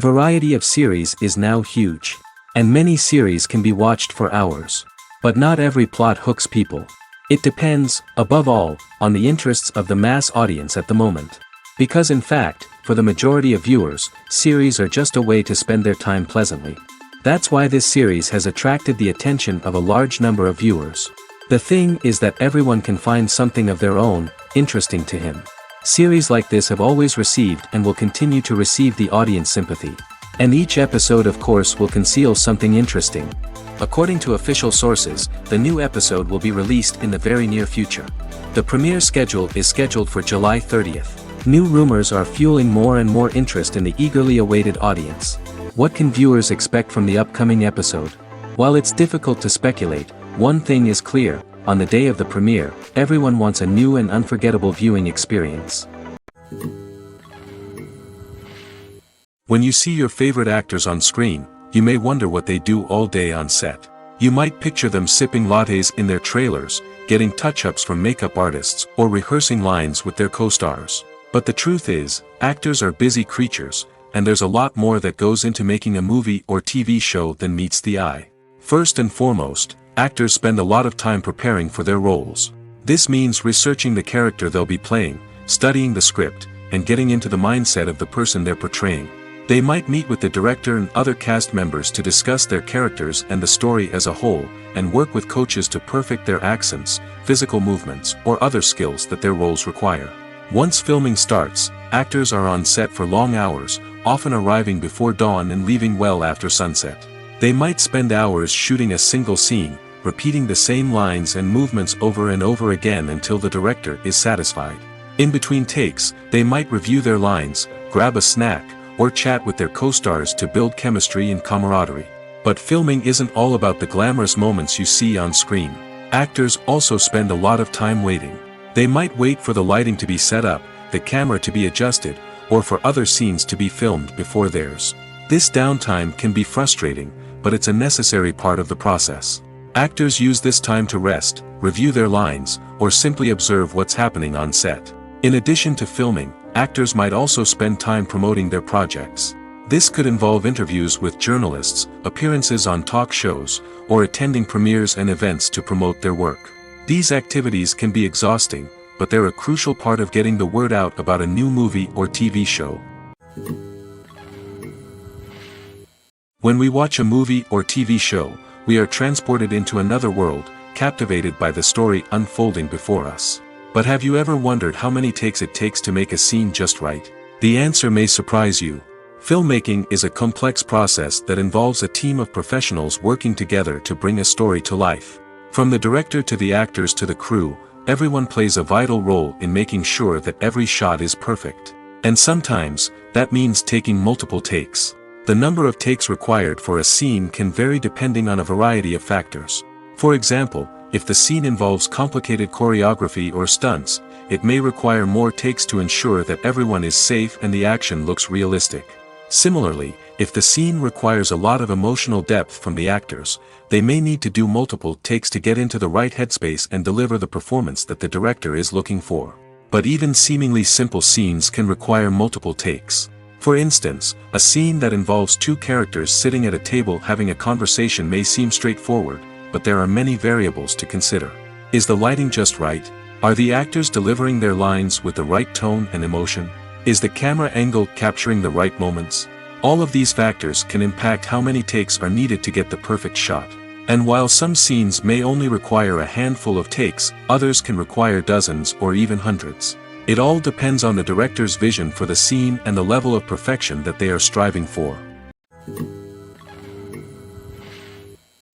variety of series is now huge. And many series can be watched for hours. But not every plot hooks people. It depends, above all, on the interests of the mass audience at the moment. Because in fact, for the majority of viewers, series are just a way to spend their time pleasantly. That's why this series has attracted the attention of a large number of viewers. The thing is that everyone can find something of their own, interesting to him. Series like this have always received and will continue to receive the audience sympathy. And each episode of course will conceal something interesting. According to official sources, the new episode will be released in the very near future. The premiere schedule is scheduled for July 30th. New rumors are fueling more and more interest in the eagerly awaited audience. What can viewers expect from the upcoming episode? While it's difficult to speculate, one thing is clear: on the day of the premiere, everyone wants a new and unforgettable viewing experience. When you see your favorite actors on screen, you may wonder what they do all day on set. You might picture them sipping lattes in their trailers, getting touch-ups from makeup artists, or rehearsing lines with their co-stars. But the truth is, actors are busy creatures, and there's a lot more that goes into making a movie or TV show than meets the eye. First and foremost, actors spend a lot of time preparing for their roles. This means researching the character they'll be playing, studying the script, and getting into the mindset of the person they're portraying. They might meet with the director and other cast members to discuss their characters and the story as a whole, and work with coaches to perfect their accents, physical movements, or other skills that their roles require. Once filming starts, actors are on set for long hours, often arriving before dawn and leaving well after sunset. They might spend hours shooting a single scene, repeating the same lines and movements over and over again until the director is satisfied. In between takes, they might review their lines, grab a snack, or chat with their co-stars to build chemistry and camaraderie. But filming isn't all about the glamorous moments you see on screen. Actors also spend a lot of time waiting. They might wait for the lighting to be set up, the camera to be adjusted, or for other scenes to be filmed before theirs. This downtime can be frustrating, but it's a necessary part of the process. Actors use this time to rest, review their lines, or simply observe what's happening on set. In addition to filming, actors might also spend time promoting their projects. This could involve interviews with journalists, appearances on talk shows, or attending premieres and events to promote their work. These activities can be exhausting, but they're a crucial part of getting the word out about a new movie or TV show. When we watch a movie or TV show, we are transported into another world, captivated by the story unfolding before us. But have you ever wondered how many takes it takes to make a scene just right? The answer may surprise you. Filmmaking is a complex process that involves a team of professionals working together to bring a story to life. From the director to the actors to the crew, everyone plays a vital role in making sure that every shot is perfect. And sometimes, that means taking multiple takes. The number of takes required for a scene can vary depending on a variety of factors. For example, if the scene involves complicated choreography or stunts, it may require more takes to ensure that everyone is safe and the action looks realistic. Similarly, if the scene requires a lot of emotional depth from the actors, they may need to do multiple takes to get into the right headspace and deliver the performance that the director is looking for. But even seemingly simple scenes can require multiple takes. For instance, a scene that involves two characters sitting at a table having a conversation may seem straightforward, but there are many variables to consider. Is the lighting just right? Are the actors delivering their lines with the right tone and emotion? Is the camera angle capturing the right moments? All of these factors can impact how many takes are needed to get the perfect shot. And while some scenes may only require a handful of takes, others can require dozens or even hundreds. It all depends on the director's vision for the scene and the level of perfection that they are striving for.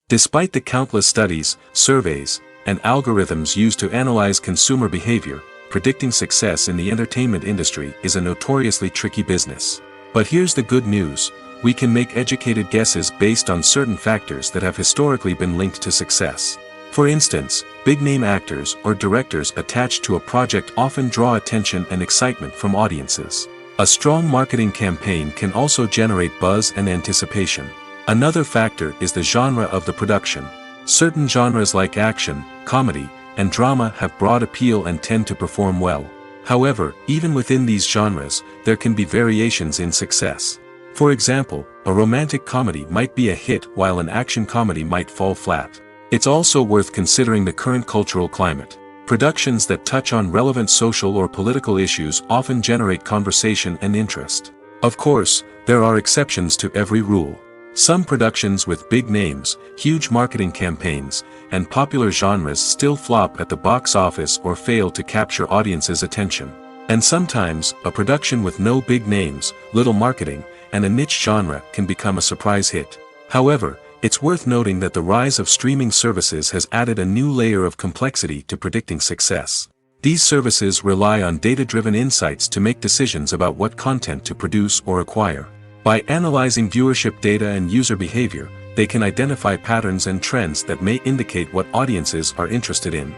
Despite the countless studies, surveys, and algorithms used to analyze consumer behavior, predicting success in the entertainment industry is a notoriously tricky business. But here's the good news: we can make educated guesses based on certain factors that have historically been linked to success. For instance, big-name actors or directors attached to a project often draw attention and excitement from audiences. A strong marketing campaign can also generate buzz and anticipation. Another factor is the genre of the production. Certain genres like action, comedy, and drama have broad appeal and tend to perform well. However, even within these genres, there can be variations in success. For example, a romantic comedy might be a hit while an action comedy might fall flat. It's also worth considering the current cultural climate. Productions that touch on relevant social or political issues often generate conversation and interest. Of course, there are exceptions to every rule. Some productions with big names, huge marketing campaigns, and popular genres still flop at the box office or fail to capture audiences' attention. And sometimes, a production with no big names, little marketing, and a niche genre can become a surprise hit. However, it's worth noting that the rise of streaming services has added a new layer of complexity to predicting success. These services rely on data-driven insights to make decisions about what content to produce or acquire. By analyzing viewership data and user behavior, they can identify patterns and trends that may indicate what audiences are interested in.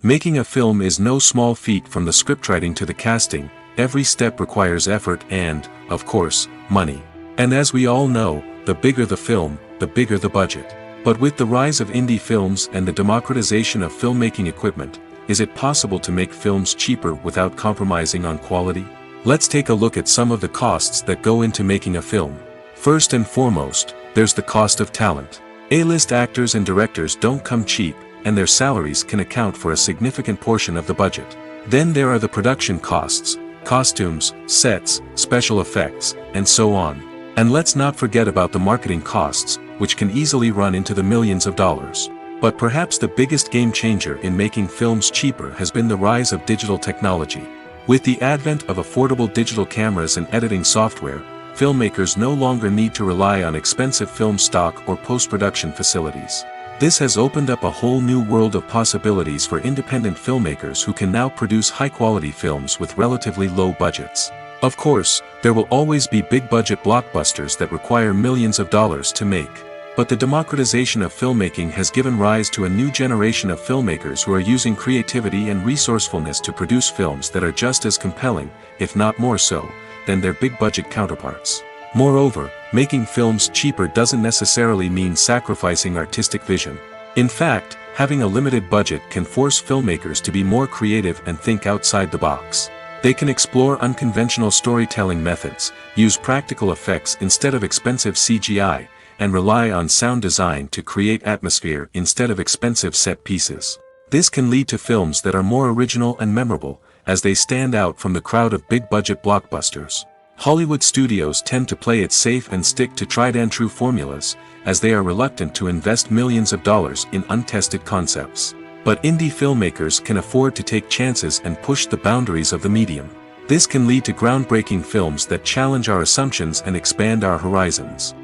Making a film is no small feat. From the scriptwriting to the casting. Every step requires effort and, of course, money. And as we all know, the bigger the film, the bigger the budget. But with the rise of indie films and the democratization of filmmaking equipment, is it possible to make films cheaper without compromising on quality? Let's take a look at some of the costs that go into making a film. First and foremost, there's the cost of talent. A-list actors and directors don't come cheap, and their salaries can account for a significant portion of the budget. Then there are the production costs, costumes, sets, special effects, and so on. And let's not forget about the marketing costs, which can easily run into the millions of dollars. But perhaps the biggest game changer in making films cheaper has been the rise of digital technology. With the advent of affordable digital cameras and editing software, filmmakers no longer need to rely on expensive film stock or post-production facilities. This has opened up a whole new world of possibilities for independent filmmakers who can now produce high-quality films with relatively low budgets. Of course, there will always be big-budget blockbusters that require millions of dollars to make. But the democratization of filmmaking has given rise to a new generation of filmmakers who are using creativity and resourcefulness to produce films that are just as compelling, if not more so, than their big-budget counterparts. Moreover, making films cheaper doesn't necessarily mean sacrificing artistic vision. In fact, having a limited budget can force filmmakers to be more creative and think outside the box. They can explore unconventional storytelling methods, use practical effects instead of expensive CGI, and rely on sound design to create atmosphere instead of expensive set pieces. This can lead to films that are more original and memorable, as they stand out from the crowd of big-budget blockbusters. Hollywood studios tend to play it safe and stick to tried-and-true formulas, as they are reluctant to invest millions of dollars in untested concepts. But indie filmmakers can afford to take chances and push the boundaries of the medium. This can lead to groundbreaking films that challenge our assumptions and expand our horizons.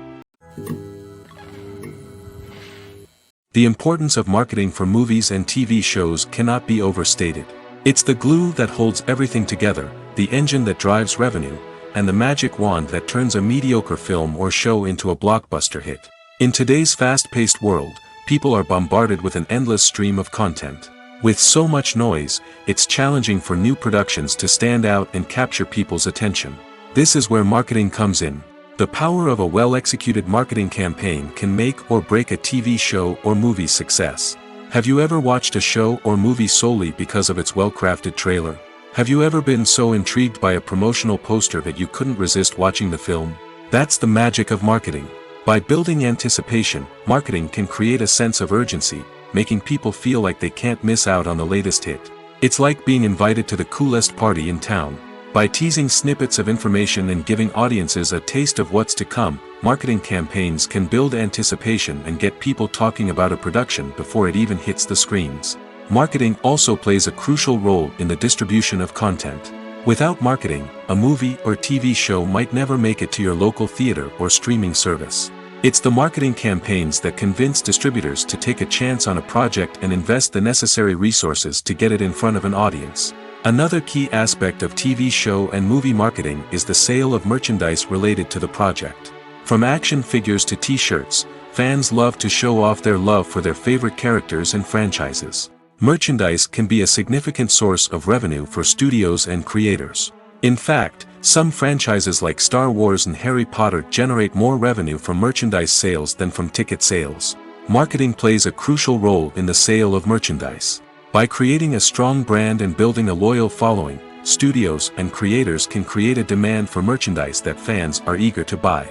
The importance of marketing for movies and TV shows cannot be overstated. It's the glue that holds everything together, the engine that drives revenue, and the magic wand that turns a mediocre film or show into a blockbuster hit. In today's fast-paced world, people are bombarded with an endless stream of content. With so much noise, it's challenging for new productions to stand out and capture people's attention. This is where marketing comes in. The power of a well-executed marketing campaign can make or break a TV show or movie's success. Have you ever watched a show or movie solely because of its well-crafted trailer? Have you ever been so intrigued by a promotional poster that you couldn't resist watching the film? That's the magic of marketing. By building anticipation, marketing can create a sense of urgency, making people feel like they can't miss out on the latest hit. It's like being invited to the coolest party in town. By teasing snippets of information and giving audiences a taste of what's to come, marketing campaigns can build anticipation and get people talking about a production before it even hits the screens. Marketing also plays a crucial role in the distribution of content. Without marketing, a movie or TV show might never make it to your local theater or streaming service. It's the marketing campaigns that convince distributors to take a chance on a project and invest the necessary resources to get it in front of an audience. Another key aspect of TV show and movie marketing is the sale of merchandise related to the project. From action figures to t-shirts, fans love to show off their love for their favorite characters and franchises. Merchandise can be a significant source of revenue for studios and creators. In fact, some franchises like Star Wars and Harry Potter generate more revenue from merchandise sales than from ticket sales. Marketing plays a crucial role in the sale of merchandise. By creating a strong brand and building a loyal following, studios and creators can create a demand for merchandise that fans are eager to buy.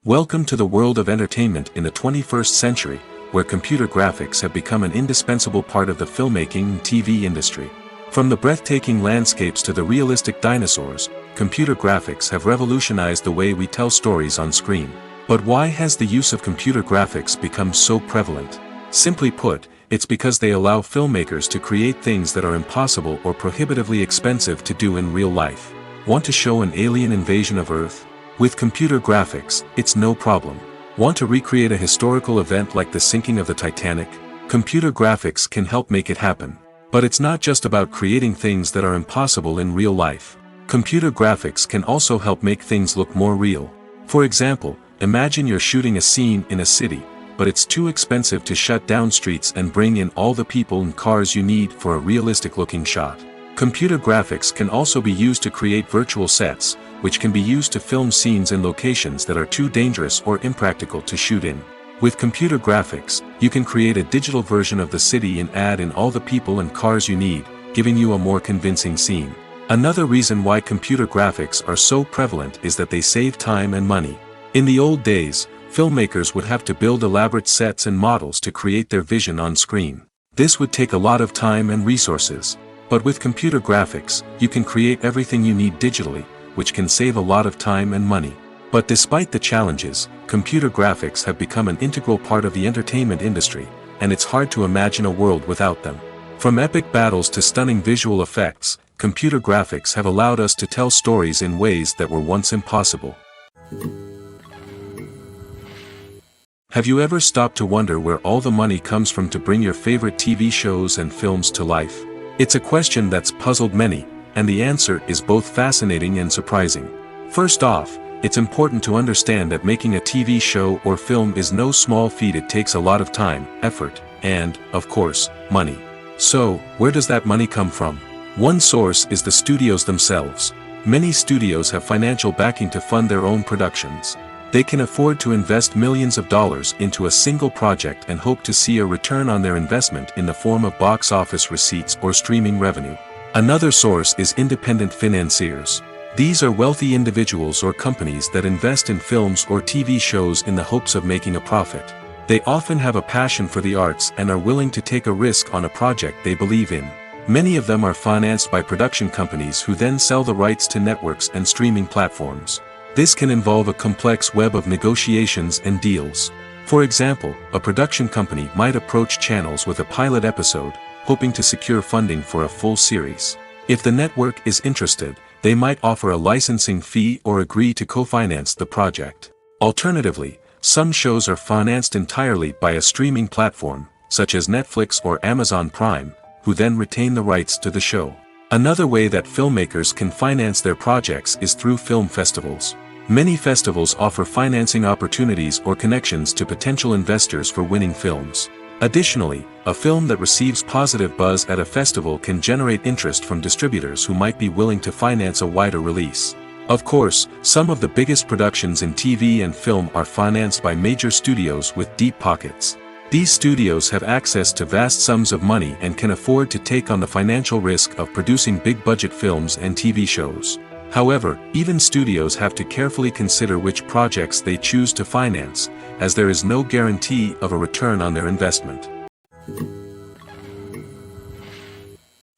Welcome to the world of entertainment in the 21st century, where computer graphics have become an indispensable part of the filmmaking and TV industry. From the breathtaking landscapes to the realistic dinosaurs, computer graphics have revolutionized the way we tell stories on screen. But why has the use of computer graphics become so prevalent? Simply put, it's because they allow filmmakers to create things that are impossible or prohibitively expensive to do in real life. Want to show an alien invasion of Earth? With computer graphics, it's no problem. Want to recreate a historical event like the sinking of the Titanic? Computer graphics can help make it happen. But it's not just about creating things that are impossible in real life. Computer graphics can also help make things look more real. For example, imagine you're shooting a scene in a city, but it's too expensive to shut down streets and bring in all the people and cars you need for a realistic-looking shot. Computer graphics can also be used to create virtual sets, which can be used to film scenes in locations that are too dangerous or impractical to shoot in. With computer graphics, you can create a digital version of the city and add in all the people and cars you need, giving you a more convincing scene. Another reason why computer graphics are so prevalent is that they save time and money. In the old days, filmmakers would have to build elaborate sets and models to create their vision on screen. This would take a lot of time and resources. But with computer graphics, you can create everything you need digitally, which can save a lot of time and money. But despite the challenges, computer graphics have become an integral part of the entertainment industry, and it's hard to imagine a world without them. From epic battles to stunning visual effects, computer graphics have allowed us to tell stories in ways that were once impossible. Have you ever stopped to wonder where all the money comes from to bring your favorite TV shows and films to life? It's a question that's puzzled many, and the answer is both fascinating and surprising. First off, it's important to understand that making a TV show or film is no small feat. It takes a lot of time, effort, and, of course, money. So, where does that money come from? One source is the studios themselves. Many studios have financial backing to fund their own productions. They can afford to invest millions of dollars into a single project and hope to see a return on their investment in the form of box office receipts or streaming revenue. Another source is independent financiers. These are wealthy individuals or companies that invest in films or TV shows in the hopes of making a profit. They often have a passion for the arts and are willing to take a risk on a project they believe in. Many of them are financed by production companies who then sell the rights to networks and streaming platforms. This can involve a complex web of negotiations and deals. For example, a production company might approach channels with a pilot episode, hoping to secure funding for a full series. If the network is interested, they might offer a licensing fee or agree to co-finance the project. Alternatively, some shows are financed entirely by a streaming platform, such as Netflix or Amazon Prime, who then retain the rights to the show. Another way that filmmakers can finance their projects is through film festivals. Many festivals offer financing opportunities or connections to potential investors for winning films. Additionally, a film that receives positive buzz at a festival can generate interest from distributors who might be willing to finance a wider release. Of course, some of the biggest productions in TV and film are financed by major studios with deep pockets. These studios have access to vast sums of money and can afford to take on the financial risk of producing big-budget films and TV shows. However, even studios have to carefully consider which projects they choose to finance, as there is no guarantee of a return on their investment.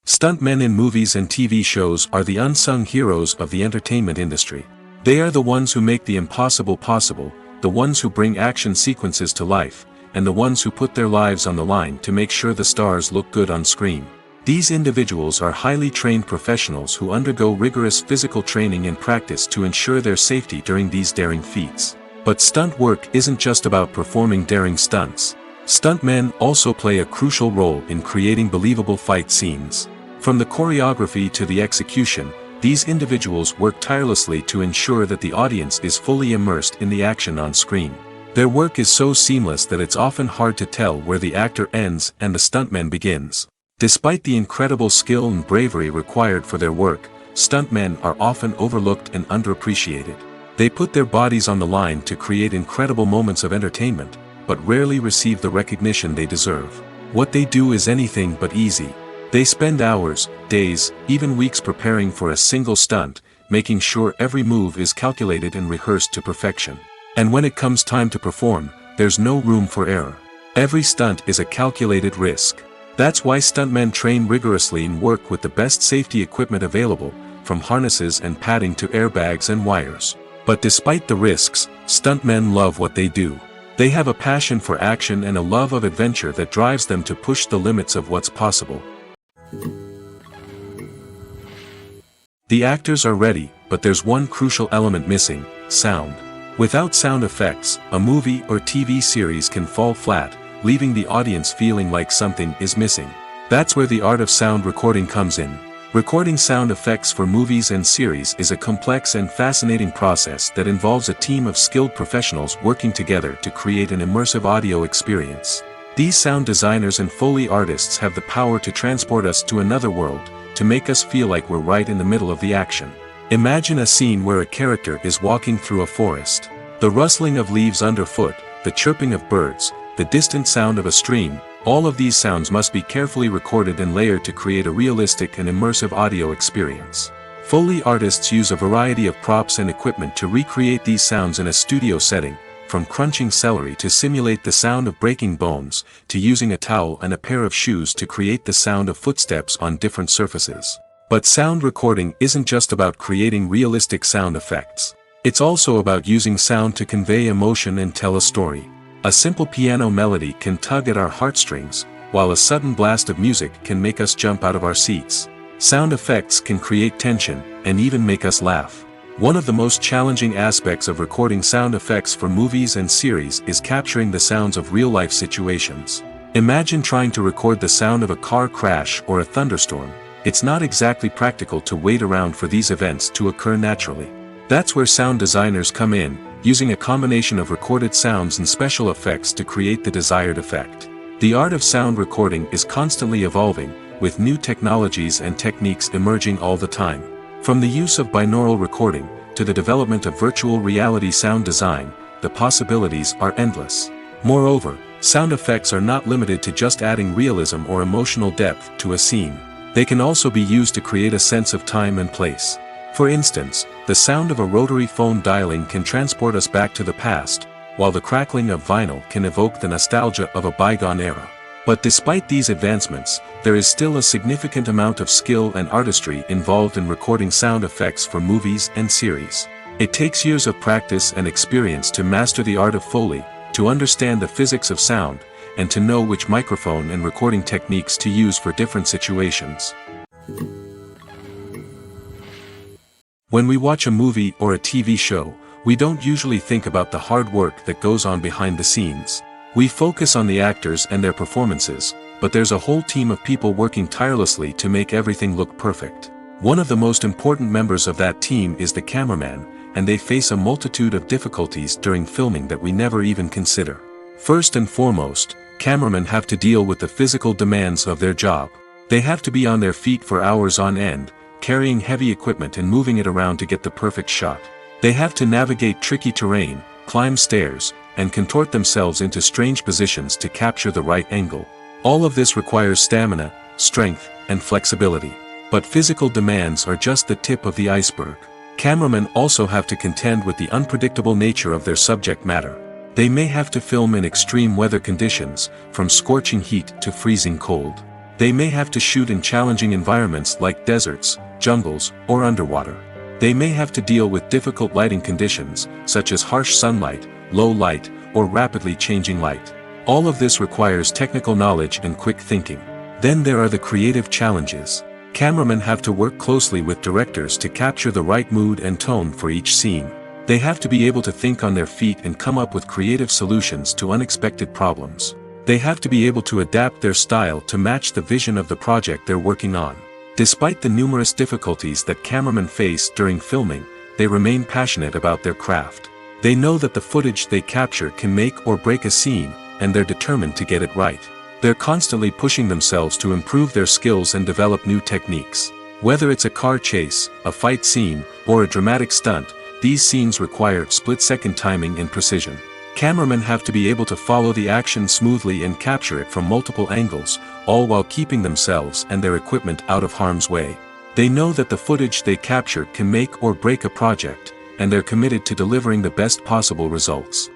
Stuntmen in movies and TV shows are the unsung heroes of the entertainment industry. They are the ones who make the impossible possible, the ones who bring action sequences to life, and the ones who put their lives on the line to make sure the stars look good on screen. These individuals are highly trained professionals who undergo rigorous physical training and practice to ensure their safety during these daring feats. But stunt work isn't just about performing daring stunts. Stuntmen also play a crucial role in creating believable fight scenes. From the choreography to the execution, these individuals work tirelessly to ensure that the audience is fully immersed in the action on screen. Their work is so seamless that it's often hard to tell where the actor ends and the stuntman begins. Despite the incredible skill and bravery required for their work, stuntmen are often overlooked and underappreciated. They put their bodies on the line to create incredible moments of entertainment, but rarely receive the recognition they deserve. What they do is anything but easy. They spend hours, days, even weeks preparing for a single stunt, making sure every move is calculated and rehearsed to perfection. And when it comes time to perform, there's no room for error. Every stunt is a calculated risk. That's why stuntmen train rigorously and work with the best safety equipment available, from harnesses and padding to airbags and wires. But despite the risks, stuntmen love what they do. They have a passion for action and a love of adventure that drives them to push the limits of what's possible. The actors are ready, but there's one crucial element missing: sound. Without sound effects, a movie or TV series can fall flat, leaving the audience feeling like something is missing. That's where the art of sound recording comes in. Recording sound effects for movies and series is a complex and fascinating process that involves a team of skilled professionals working together to create an immersive audio experience. These sound designers and Foley artists have the power to transport us to another world, to make us feel like we're right in the middle of the action. Imagine a scene where a character is walking through a forest. The rustling of leaves underfoot, the chirping of birds, the distant sound of a stream, all of these sounds must be carefully recorded and layered to create a realistic and immersive audio experience. Foley artists use a variety of props and equipment to recreate these sounds in a studio setting, from crunching celery to simulate the sound of breaking bones, to using a towel and a pair of shoes to create the sound of footsteps on different surfaces. But sound recording isn't just about creating realistic sound effects. It's also about using sound to convey emotion and tell a story. A simple piano melody can tug at our heartstrings, while a sudden blast of music can make us jump out of our seats. Sound effects can create tension, and even make us laugh. One of the most challenging aspects of recording sound effects for movies and series is capturing the sounds of real-life situations. Imagine trying to record the sound of a car crash or a thunderstorm. It's not exactly practical to wait around for these events to occur naturally. That's where sound designers come in, using a combination of recorded sounds and special effects to create the desired effect. The art of sound recording is constantly evolving, with new technologies and techniques emerging all the time. From the use of binaural recording, to the development of virtual reality sound design, the possibilities are endless. Moreover, sound effects are not limited to just adding realism or emotional depth to a scene. They can also be used to create a sense of time and place. For instance, the sound of a rotary phone dialing can transport us back to the past, while the crackling of vinyl can evoke the nostalgia of a bygone era. But despite these advancements, there is still a significant amount of skill and artistry involved in recording sound effects for movies and series. It takes years of practice and experience to master the art of Foley, to understand the physics of sound, and to know which microphone and recording techniques to use for different situations. When we watch a movie or a TV show, we don't usually think about the hard work that goes on behind the scenes. We focus on the actors and their performances, but there's a whole team of people working tirelessly to make everything look perfect. One of the most important members of that team is the cameraman, and they face a multitude of difficulties during filming that we never even consider. First and foremost, cameramen have to deal with the physical demands of their job. They have to be on their feet for hours on end, carrying heavy equipment and moving it around to get the perfect shot. They have to navigate tricky terrain, climb stairs, and contort themselves into strange positions to capture the right angle. All of this requires stamina, strength, and flexibility. But physical demands are just the tip of the iceberg. Cameramen also have to contend with the unpredictable nature of their subject matter. They may have to film in extreme weather conditions, from scorching heat to freezing cold. They may have to shoot in challenging environments like deserts, jungles, or underwater. They may have to deal with difficult lighting conditions, such as harsh sunlight, low light, or rapidly changing light. All of this requires technical knowledge and quick thinking. Then there are the creative challenges. Cameramen have to work closely with directors to capture the right mood and tone for each scene. They have to be able to think on their feet and come up with creative solutions to unexpected problems. They have to be able to adapt their style to match the vision of the project they're working on. Despite the numerous difficulties that cameramen face during filming, they remain passionate about their craft. They know that the footage they capture can make or break a scene, and they're determined to get it right. They're constantly pushing themselves to improve their skills and develop new techniques. Whether it's a car chase, a fight scene, or a dramatic stunt, these scenes require split-second timing and precision. Cameramen have to be able to follow the action smoothly and capture it from multiple angles, all while keeping themselves and their equipment out of harm's way. They know that the footage they capture can make or break a project, and they're committed to delivering the best possible results.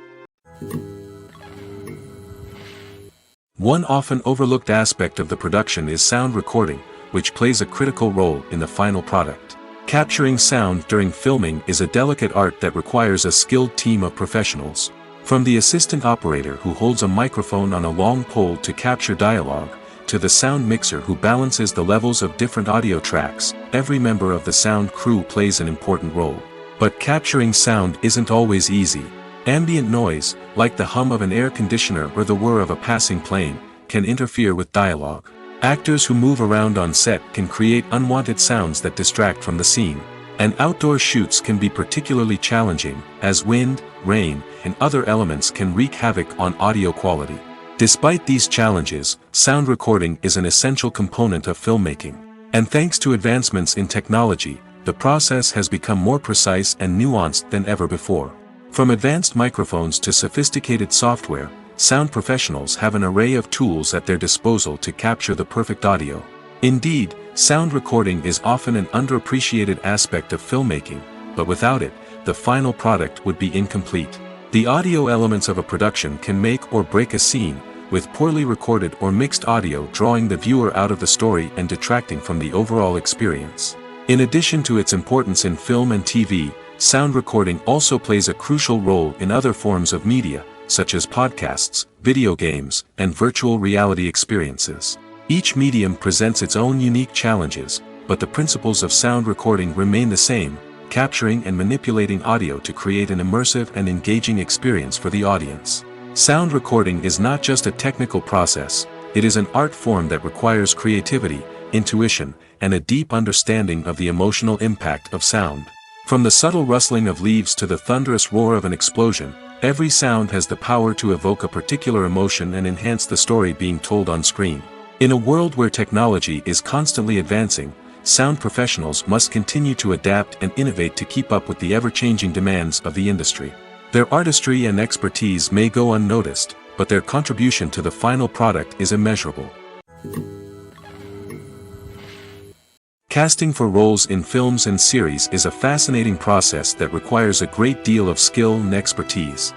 One often overlooked aspect of the production is sound recording, which plays a critical role in the final product. Capturing sound during filming is a delicate art that requires a skilled team of professionals. From the assistant operator who holds a microphone on a long pole to capture dialogue, to the sound mixer who balances the levels of different audio tracks, every member of the sound crew plays an important role. But capturing sound isn't always easy. Ambient noise, like the hum of an air conditioner or the whir of a passing plane, can interfere with dialogue. Actors who move around on set can create unwanted sounds that distract from the scene. And outdoor shoots can be particularly challenging, as wind, rain, and other elements can wreak havoc on audio quality. Despite these challenges, sound recording is an essential component of filmmaking. And thanks to advancements in technology, the process has become more precise and nuanced than ever before. From advanced microphones to sophisticated software, sound professionals have an array of tools at their disposal to capture the perfect audio. Indeed, sound recording is often an underappreciated aspect of filmmaking, but without it, the final product would be incomplete. The audio elements of a production can make or break a scene, with poorly recorded or mixed audio drawing the viewer out of the story and detracting from the overall experience. In addition to its importance in film and TV, sound recording also plays a crucial role in other forms of media, such as podcasts, video games, and virtual reality experiences. Each medium presents its own unique challenges, but the principles of sound recording remain the same, capturing and manipulating audio to create an immersive and engaging experience for the audience. Sound recording is not just a technical process, it is an art form that requires creativity, intuition, and a deep understanding of the emotional impact of sound. From the subtle rustling of leaves to the thunderous roar of an explosion, every sound has the power to evoke a particular emotion and enhance the story being told on screen. In a world where technology is constantly advancing, sound professionals must continue to adapt and innovate to keep up with the ever-changing demands of the industry. Their artistry and expertise may go unnoticed, but their contribution to the final product is immeasurable. Casting for roles in films and series is a fascinating process that requires a great deal of skill and expertise.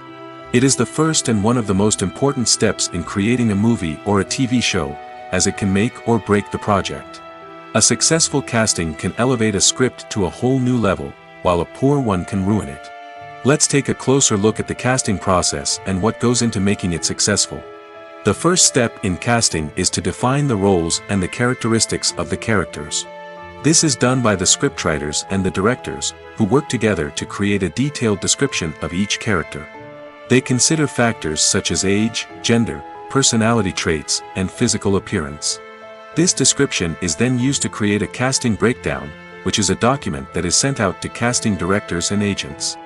It is the first and one of the most important steps in creating a movie or a TV show, as it can make or break the project. A successful casting can elevate a script to a whole new level, while a poor one can ruin it. Let's take a closer look at the casting process and what goes into making it successful. The first step in casting is to define the roles and the characteristics of the characters. This is done by the scriptwriters and the directors, who work together to create a detailed description of each character. They consider factors such as age, gender, personality traits, and physical appearance. This description is then used to create a casting breakdown, which is a document that is sent out to casting directors and agents.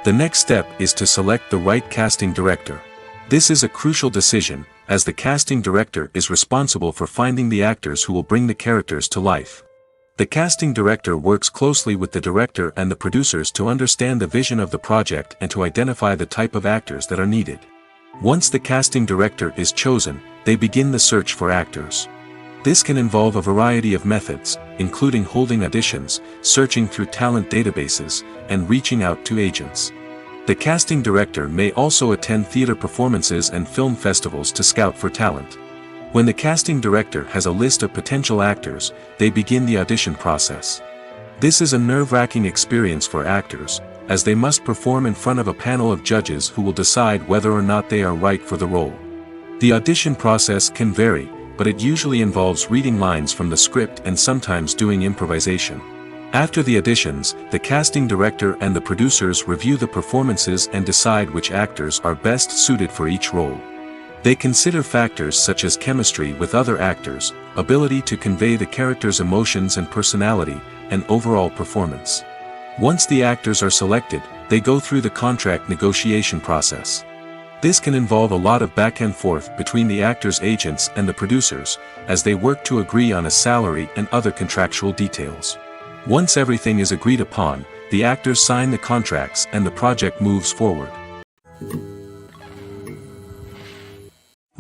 The next step is to select the right casting director. This is a crucial decision, as the casting director is responsible for finding the actors who will bring the characters to life. The casting director works closely with the director and the producers to understand the vision of the project and to identify the type of actors that are needed. Once the casting director is chosen, they begin the search for actors. This can involve a variety of methods, including holding auditions, searching through talent databases, and reaching out to agents. The casting director may also attend theater performances and film festivals to scout for talent. When the casting director has a list of potential actors, they begin the audition process. This is a nerve-wracking experience for actors, as they must perform in front of a panel of judges who will decide whether or not they are right for the role. The audition process can vary, but it usually involves reading lines from the script and sometimes doing improvisation. After the auditions, the casting director and the producers review the performances and decide which actors are best suited for each role. They consider factors such as chemistry with other actors, ability to convey the character's emotions and personality, and overall performance. Once the actors are selected, they go through the contract negotiation process. This can involve a lot of back and forth between the actors' agents and the producers, as they work to agree on a salary and other contractual details. Once everything is agreed upon, the actors sign the contracts and the project moves forward.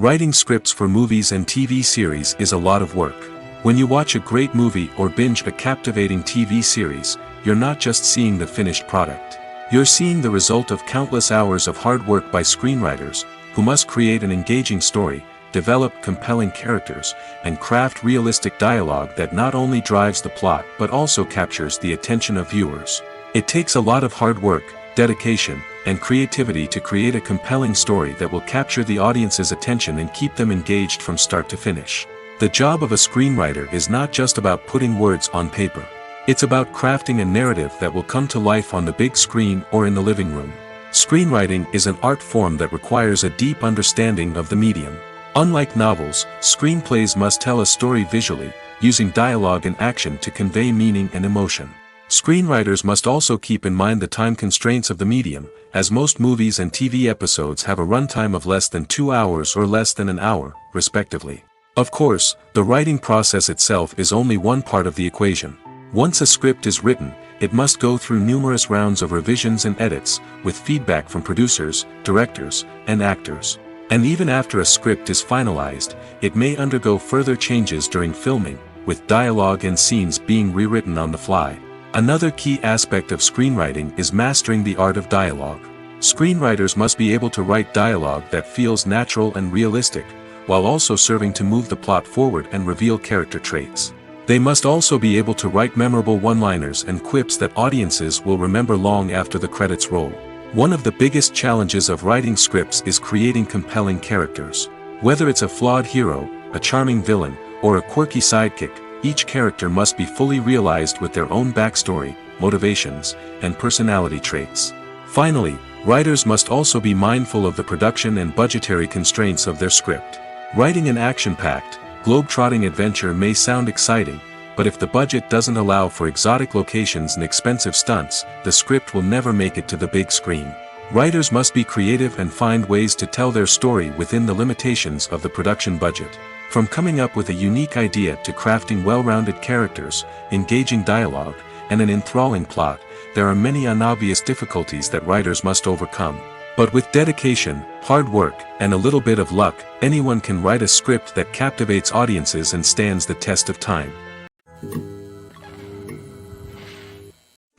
Writing scripts for movies and TV series is a lot of work. When you watch a great movie or binge a captivating TV series, you're not just seeing the finished product. You're seeing the result of countless hours of hard work by screenwriters, who must create an engaging story, develop compelling characters, and craft realistic dialogue that not only drives the plot but also captures the attention of viewers. It takes a lot of hard work, dedication, and creativity to create a compelling story that will capture the audience's attention and keep them engaged from start to finish. The job of a screenwriter is not just about putting words on paper. It's about crafting a narrative that will come to life on the big screen or in the living room. Screenwriting is an art form that requires a deep understanding of the medium. Unlike novels, screenplays must tell a story visually, using dialogue and action to convey meaning and emotion. Screenwriters must also keep in mind the time constraints of the medium, as most movies and TV episodes have a runtime of less than 2 hours or less than an hour, respectively. Of course, the writing process itself is only one part of the equation. Once a script is written, it must go through numerous rounds of revisions and edits, with feedback from producers, directors, and actors. And even after a script is finalized, it may undergo further changes during filming, with dialogue and scenes being rewritten on the fly. Another key aspect of screenwriting is mastering the art of dialogue. Screenwriters must be able to write dialogue that feels natural and realistic, while also serving to move the plot forward and reveal character traits. They must also be able to write memorable one-liners and quips that audiences will remember long after the credits roll. One of the biggest challenges of writing scripts is creating compelling characters. Whether it's a flawed hero, a charming villain, or a quirky sidekick, each character must be fully realized with their own backstory, motivations, and personality traits. Finally, writers must also be mindful of the production and budgetary constraints of their script. Writing an action-packed, globe-trotting adventure may sound exciting, but if the budget doesn't allow for exotic locations and expensive stunts, the script will never make it to the big screen. Writers must be creative and find ways to tell their story within the limitations of the production budget. From coming up with a unique idea to crafting well-rounded characters, engaging dialogue, and an enthralling plot, there are many unobvious difficulties that writers must overcome. But with dedication, hard work, and a little bit of luck, anyone can write a script that captivates audiences and stands the test of time.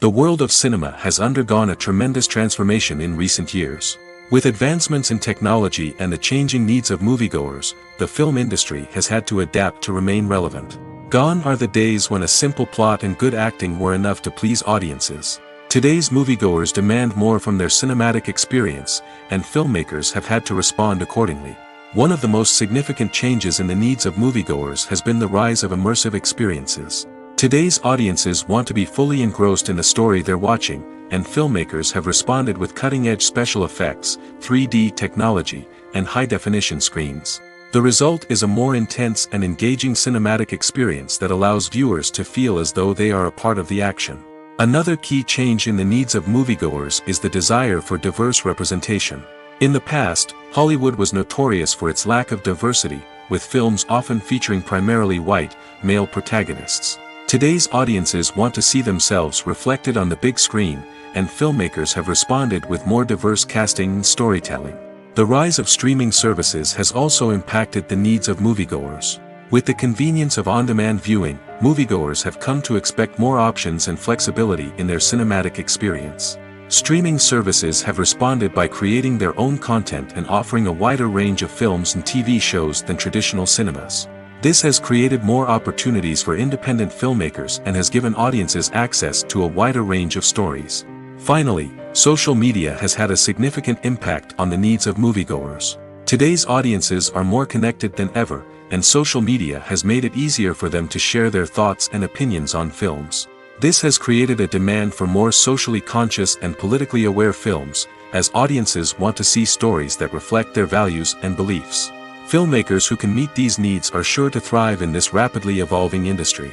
The world of cinema has undergone a tremendous transformation in recent years. With advancements in technology and the changing needs of moviegoers, the film industry has had to adapt to remain relevant. Gone are the days when a simple plot and good acting were enough to please audiences. Today's moviegoers demand more from their cinematic experience, and filmmakers have had to respond accordingly. One of the most significant changes in the needs of moviegoers has been the rise of immersive experiences. Today's audiences want to be fully engrossed in the story they're watching, and filmmakers have responded with cutting-edge special effects, 3D technology, and high-definition screens. The result is a more intense and engaging cinematic experience that allows viewers to feel as though they are a part of the action. Another key change in the needs of moviegoers is the desire for diverse representation. In the past, Hollywood was notorious for its lack of diversity, with films often featuring primarily white, male protagonists. Today's audiences want to see themselves reflected on the big screen, and filmmakers have responded with more diverse casting and storytelling. The rise of streaming services has also impacted the needs of moviegoers. With the convenience of on-demand viewing, moviegoers have come to expect more options and flexibility in their cinematic experience. Streaming services have responded by creating their own content and offering a wider range of films and TV shows than traditional cinemas. This has created more opportunities for independent filmmakers and has given audiences access to a wider range of stories. Finally, social media has had a significant impact on the needs of moviegoers. Today's audiences are more connected than ever, and social media has made it easier for them to share their thoughts and opinions on films. This has created a demand for more socially conscious and politically aware films, as audiences want to see stories that reflect their values and beliefs. Filmmakers who can meet these needs are sure to thrive in this rapidly evolving industry.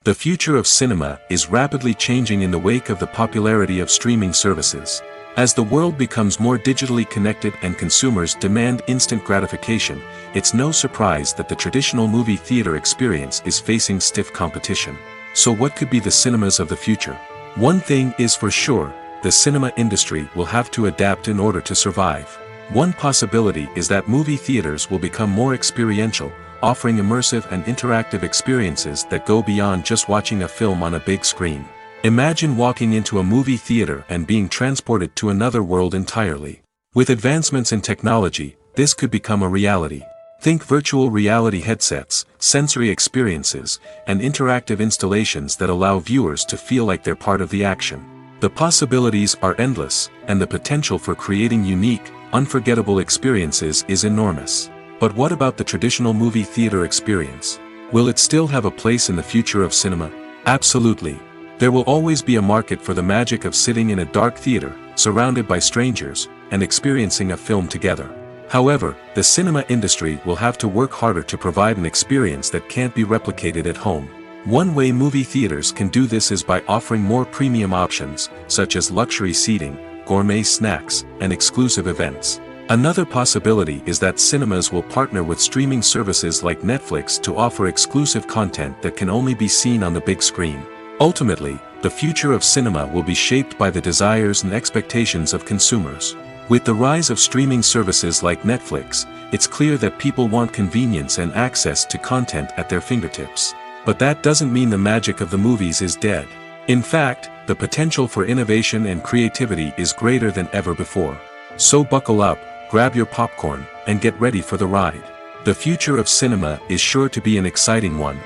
The future of cinema is rapidly changing in the wake of the popularity of streaming services. As the world becomes more digitally connected and consumers demand instant gratification, it's no surprise that the traditional movie theater experience is facing stiff competition. So what could be the cinemas of the future? One thing is for sure, the cinema industry will have to adapt in order to survive. One possibility is that movie theaters will become more experiential, offering immersive and interactive experiences that go beyond just watching a film on a big screen. Imagine walking into a movie theater and being transported to another world entirely. With advancements in technology, this could become a reality. Think virtual reality headsets, sensory experiences, and interactive installations that allow viewers to feel like they're part of the action. The possibilities are endless, and the potential for creating unique, unforgettable experiences is enormous. But what about the traditional movie theater experience? Will it still have a place in the future of cinema? Absolutely. There will always be a market for the magic of sitting in a dark theater, surrounded by strangers, and experiencing a film together. However, the cinema industry will have to work harder to provide an experience that can't be replicated at home. One way movie theaters can do this is by offering more premium options, such as luxury seating, gourmet snacks, and exclusive events. Another possibility is that cinemas will partner with streaming services like Netflix to offer exclusive content that can only be seen on the big screen. Ultimately, the future of cinema will be shaped by the desires and expectations of consumers. With the rise of streaming services like Netflix, it's clear that people want convenience and access to content at their fingertips. But that doesn't mean the magic of the movies is dead. In fact, the potential for innovation and creativity is greater than ever before. So buckle up, grab your popcorn, and get ready for the ride. The future of cinema is sure to be an exciting one.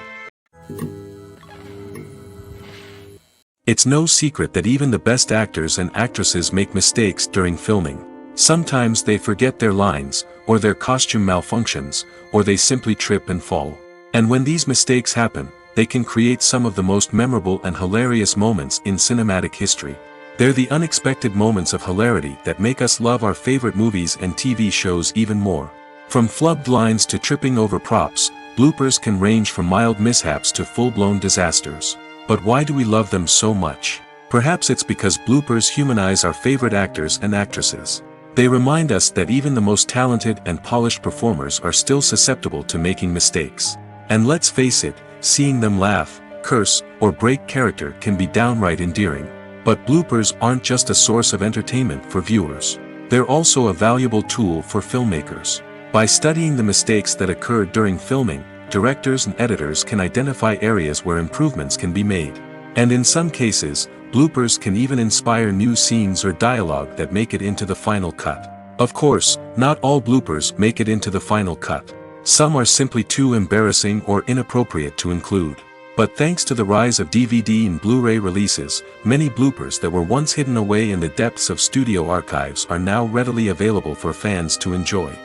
It's no secret that even the best actors and actresses make mistakes during filming. Sometimes they forget their lines, or their costume malfunctions, or they simply trip and fall. And when these mistakes happen, they can create some of the most memorable and hilarious moments in cinematic history. They're the unexpected moments of hilarity that make us love our favorite movies and TV shows even more. From flubbed lines to tripping over props, bloopers can range from mild mishaps to full-blown disasters. But why do we love them so much? Perhaps it's because bloopers humanize our favorite actors and actresses. They remind us that even the most talented and polished performers are still susceptible to making mistakes. And let's face it, seeing them laugh, curse, or break character can be downright endearing. But bloopers aren't just a source of entertainment for viewers. They're also a valuable tool for filmmakers. By studying the mistakes that occurred during filming, directors and editors can identify areas where improvements can be made. And in some cases, bloopers can even inspire new scenes or dialogue that make it into the final cut. Of course, not all bloopers make it into the final cut. Some are simply too embarrassing or inappropriate to include. But thanks to the rise of DVD and Blu-ray releases, many bloopers that were once hidden away in the depths of studio archives are now readily available for fans to enjoy.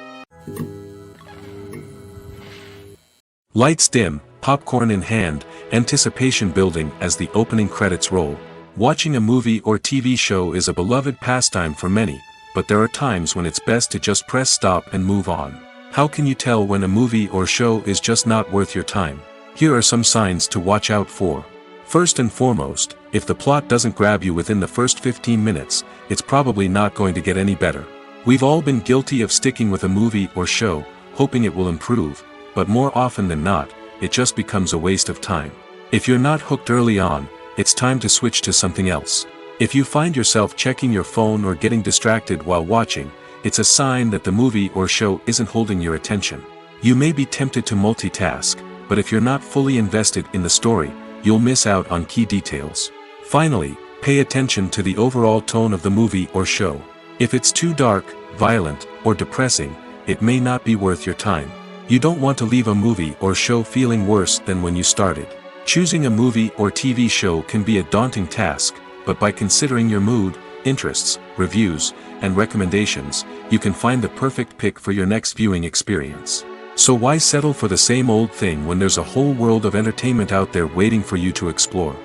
Lights dim, popcorn in hand, anticipation building as the opening credits roll. Watching a movie or TV show is a beloved pastime for many, but there are times when it's best to just press stop and move on. How can you tell when a movie or show is just not worth your time? Here are some signs to watch out for. First and foremost, if the plot doesn't grab you within the first 15 minutes, it's probably not going to get any better. We've all been guilty of sticking with a movie or show, hoping it will improve, but more often than not, it just becomes a waste of time. If you're not hooked early on, it's time to switch to something else. If you find yourself checking your phone or getting distracted while watching, it's a sign that the movie or show isn't holding your attention. You may be tempted to multitask, but if you're not fully invested in the story, you'll miss out on key details. Finally, pay attention to the overall tone of the movie or show. If it's too dark, violent, or depressing, it may not be worth your time. You don't want to leave a movie or show feeling worse than when you started. Choosing a movie or TV show can be a daunting task, but by considering your mood, interests, reviews, and recommendations, you can find the perfect pick for your next viewing experience. So why settle for the same old thing when there's a whole world of entertainment out there waiting for you to explore?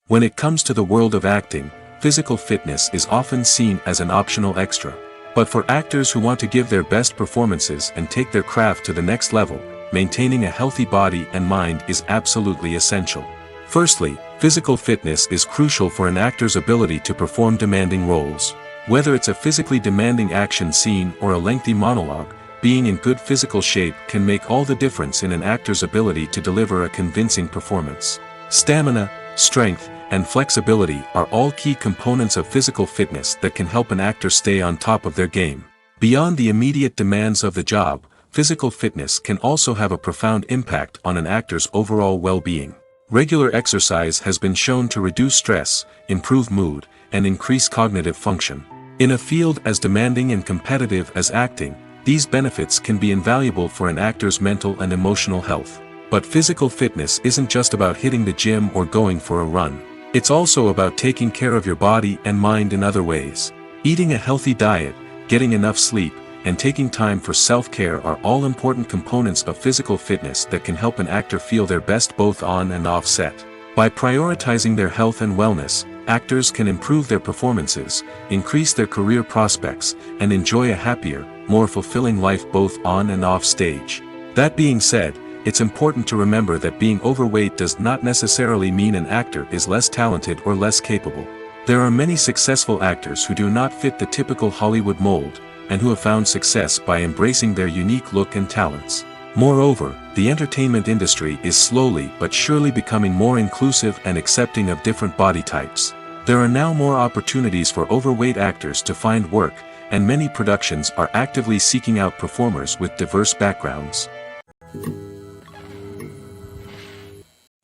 When it comes to the world of acting, physical fitness is often seen as an optional extra. But for actors who want to give their best performances and take their craft to the next level, maintaining a healthy body and mind is absolutely essential. Firstly, physical fitness is crucial for an actor's ability to perform demanding roles. Whether it's a physically demanding action scene or a lengthy monologue, being in good physical shape can make all the difference in an actor's ability to deliver a convincing performance. Stamina, strength, and flexibility are all key components of physical fitness that can help an actor stay on top of their game. Beyond the immediate demands of the job, physical fitness can also have a profound impact on an actor's overall well-being. Regular exercise has been shown to reduce stress, improve mood, and increase cognitive function. In a field as demanding and competitive as acting, these benefits can be invaluable for an actor's mental and emotional health. But physical fitness isn't just about hitting the gym or going for a run. It's also about taking care of your body and mind in other ways. Eating a healthy diet, getting enough sleep, and taking time for self-care are all important components of physical fitness that can help an actor feel their best both on and off set. By prioritizing their health and wellness, actors can improve their performances, increase their career prospects, and enjoy a happier, more fulfilling life both on and off stage. That being said, it's important to remember that being overweight does not necessarily mean an actor is less talented or less capable. There are many successful actors who do not fit the typical Hollywood mold, and who have found success by embracing their unique look and talents. Moreover, the entertainment industry is slowly but surely becoming more inclusive and accepting of different body types. There are now more opportunities for overweight actors to find work, and many productions are actively seeking out performers with diverse backgrounds.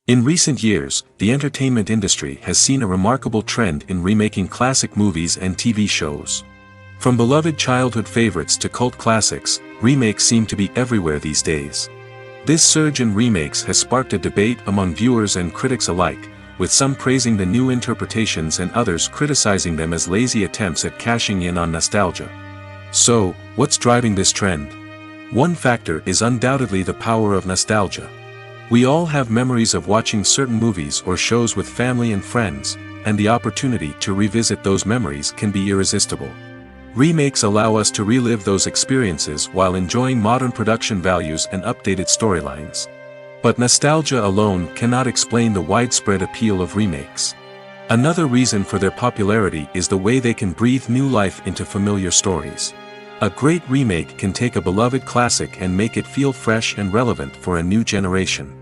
In recent years, the entertainment industry has seen a remarkable trend in remaking classic movies and TV shows. From beloved childhood favorites to cult classics, remakes seem to be everywhere these days. This surge in remakes has sparked a debate among viewers and critics alike, with some praising the new interpretations and others criticizing them as lazy attempts at cashing in on nostalgia. So, what's driving this trend? One factor is undoubtedly the power of nostalgia. We all have memories of watching certain movies or shows with family and friends, and the opportunity to revisit those memories can be irresistible. Remakes allow us to relive those experiences while enjoying modern production values and updated storylines. But nostalgia alone cannot explain the widespread appeal of remakes. Another reason for their popularity is the way they can breathe new life into familiar stories. A great remake can take a beloved classic and make it feel fresh and relevant for a new generation.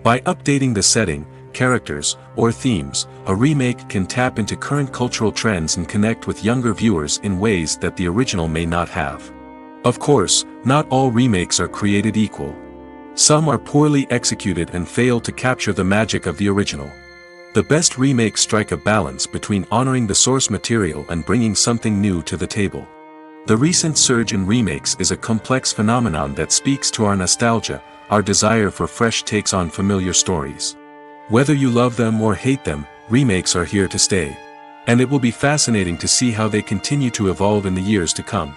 By updating the setting, characters, or themes, a remake can tap into current cultural trends and connect with younger viewers in ways that the original may not have. Of course, not all remakes are created equal. Some are poorly executed and fail to capture the magic of the original. The best remakes strike a balance between honoring the source material and bringing something new to the table. The recent surge in remakes is a complex phenomenon that speaks to our nostalgia, our desire for fresh takes on familiar stories. Whether you love them or hate them, remakes are here to stay. And it will be fascinating to see how they continue to evolve in the years to come.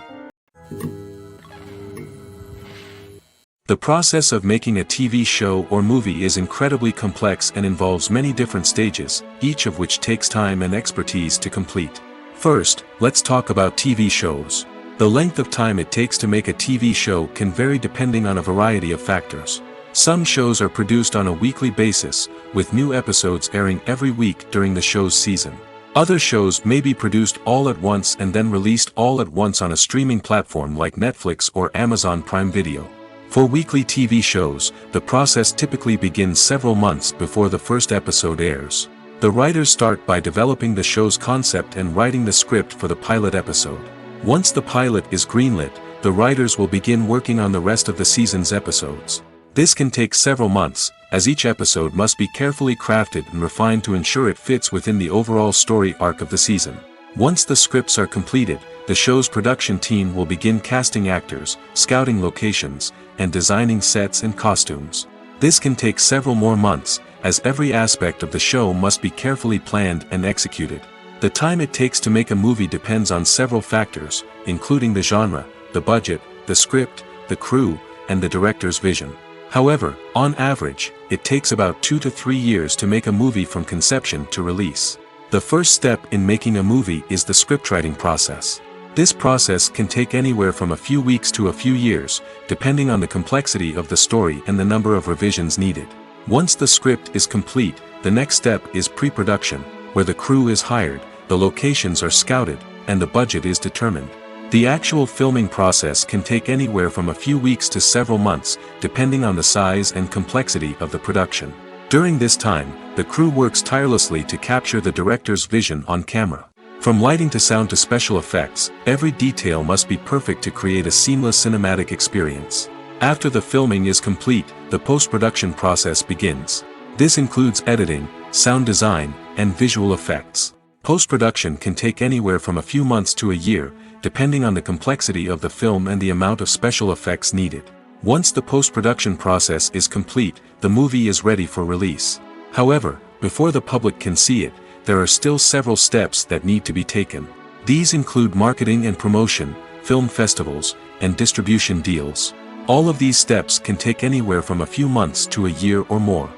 The process of making a TV show or movie is incredibly complex and involves many different stages, each of which takes time and expertise to complete. First, let's talk about TV shows. The length of time it takes to make a TV show can vary depending on a variety of factors. Some shows are produced on a weekly basis, with new episodes airing every week during the show's season. Other shows may be produced all at once and then released all at once on a streaming platform like Netflix or Amazon Prime Video. For weekly TV shows, the process typically begins several months before the first episode airs. The writers start by developing the show's concept and writing the script for the pilot episode. Once the pilot is greenlit, the writers will begin working on the rest of the season's episodes. This can take several months, as each episode must be carefully crafted and refined to ensure it fits within the overall story arc of the season. Once the scripts are completed, the show's production team will begin casting actors, scouting locations, and designing sets and costumes. This can take several more months, as every aspect of the show must be carefully planned and executed. The time it takes to make a movie depends on several factors, including the genre, the budget, the script, the crew, and the director's vision. However, on average, it takes about 2 to 3 years to make a movie from conception to release. The first step in making a movie is the scriptwriting process. This process can take anywhere from a few weeks to a few years, depending on the complexity of the story and the number of revisions needed. Once the script is complete, the next step is pre-production, where the crew is hired, the locations are scouted, and the budget is determined. The actual filming process can take anywhere from a few weeks to several months, depending on the size and complexity of the production. During this time, the crew works tirelessly to capture the director's vision on camera. From lighting to sound to special effects, every detail must be perfect to create a seamless cinematic experience. After the filming is complete, the post-production process begins. This includes editing, sound design, and visual effects. Post-production can take anywhere from a few months to a year, depending on the complexity of the film and the amount of special effects needed. Once the post-production process is complete, the movie is ready for release. However, before the public can see it, there are still several steps that need to be taken. These include marketing and promotion, film festivals, and distribution deals. All of these steps can take anywhere from a few months to a year or more.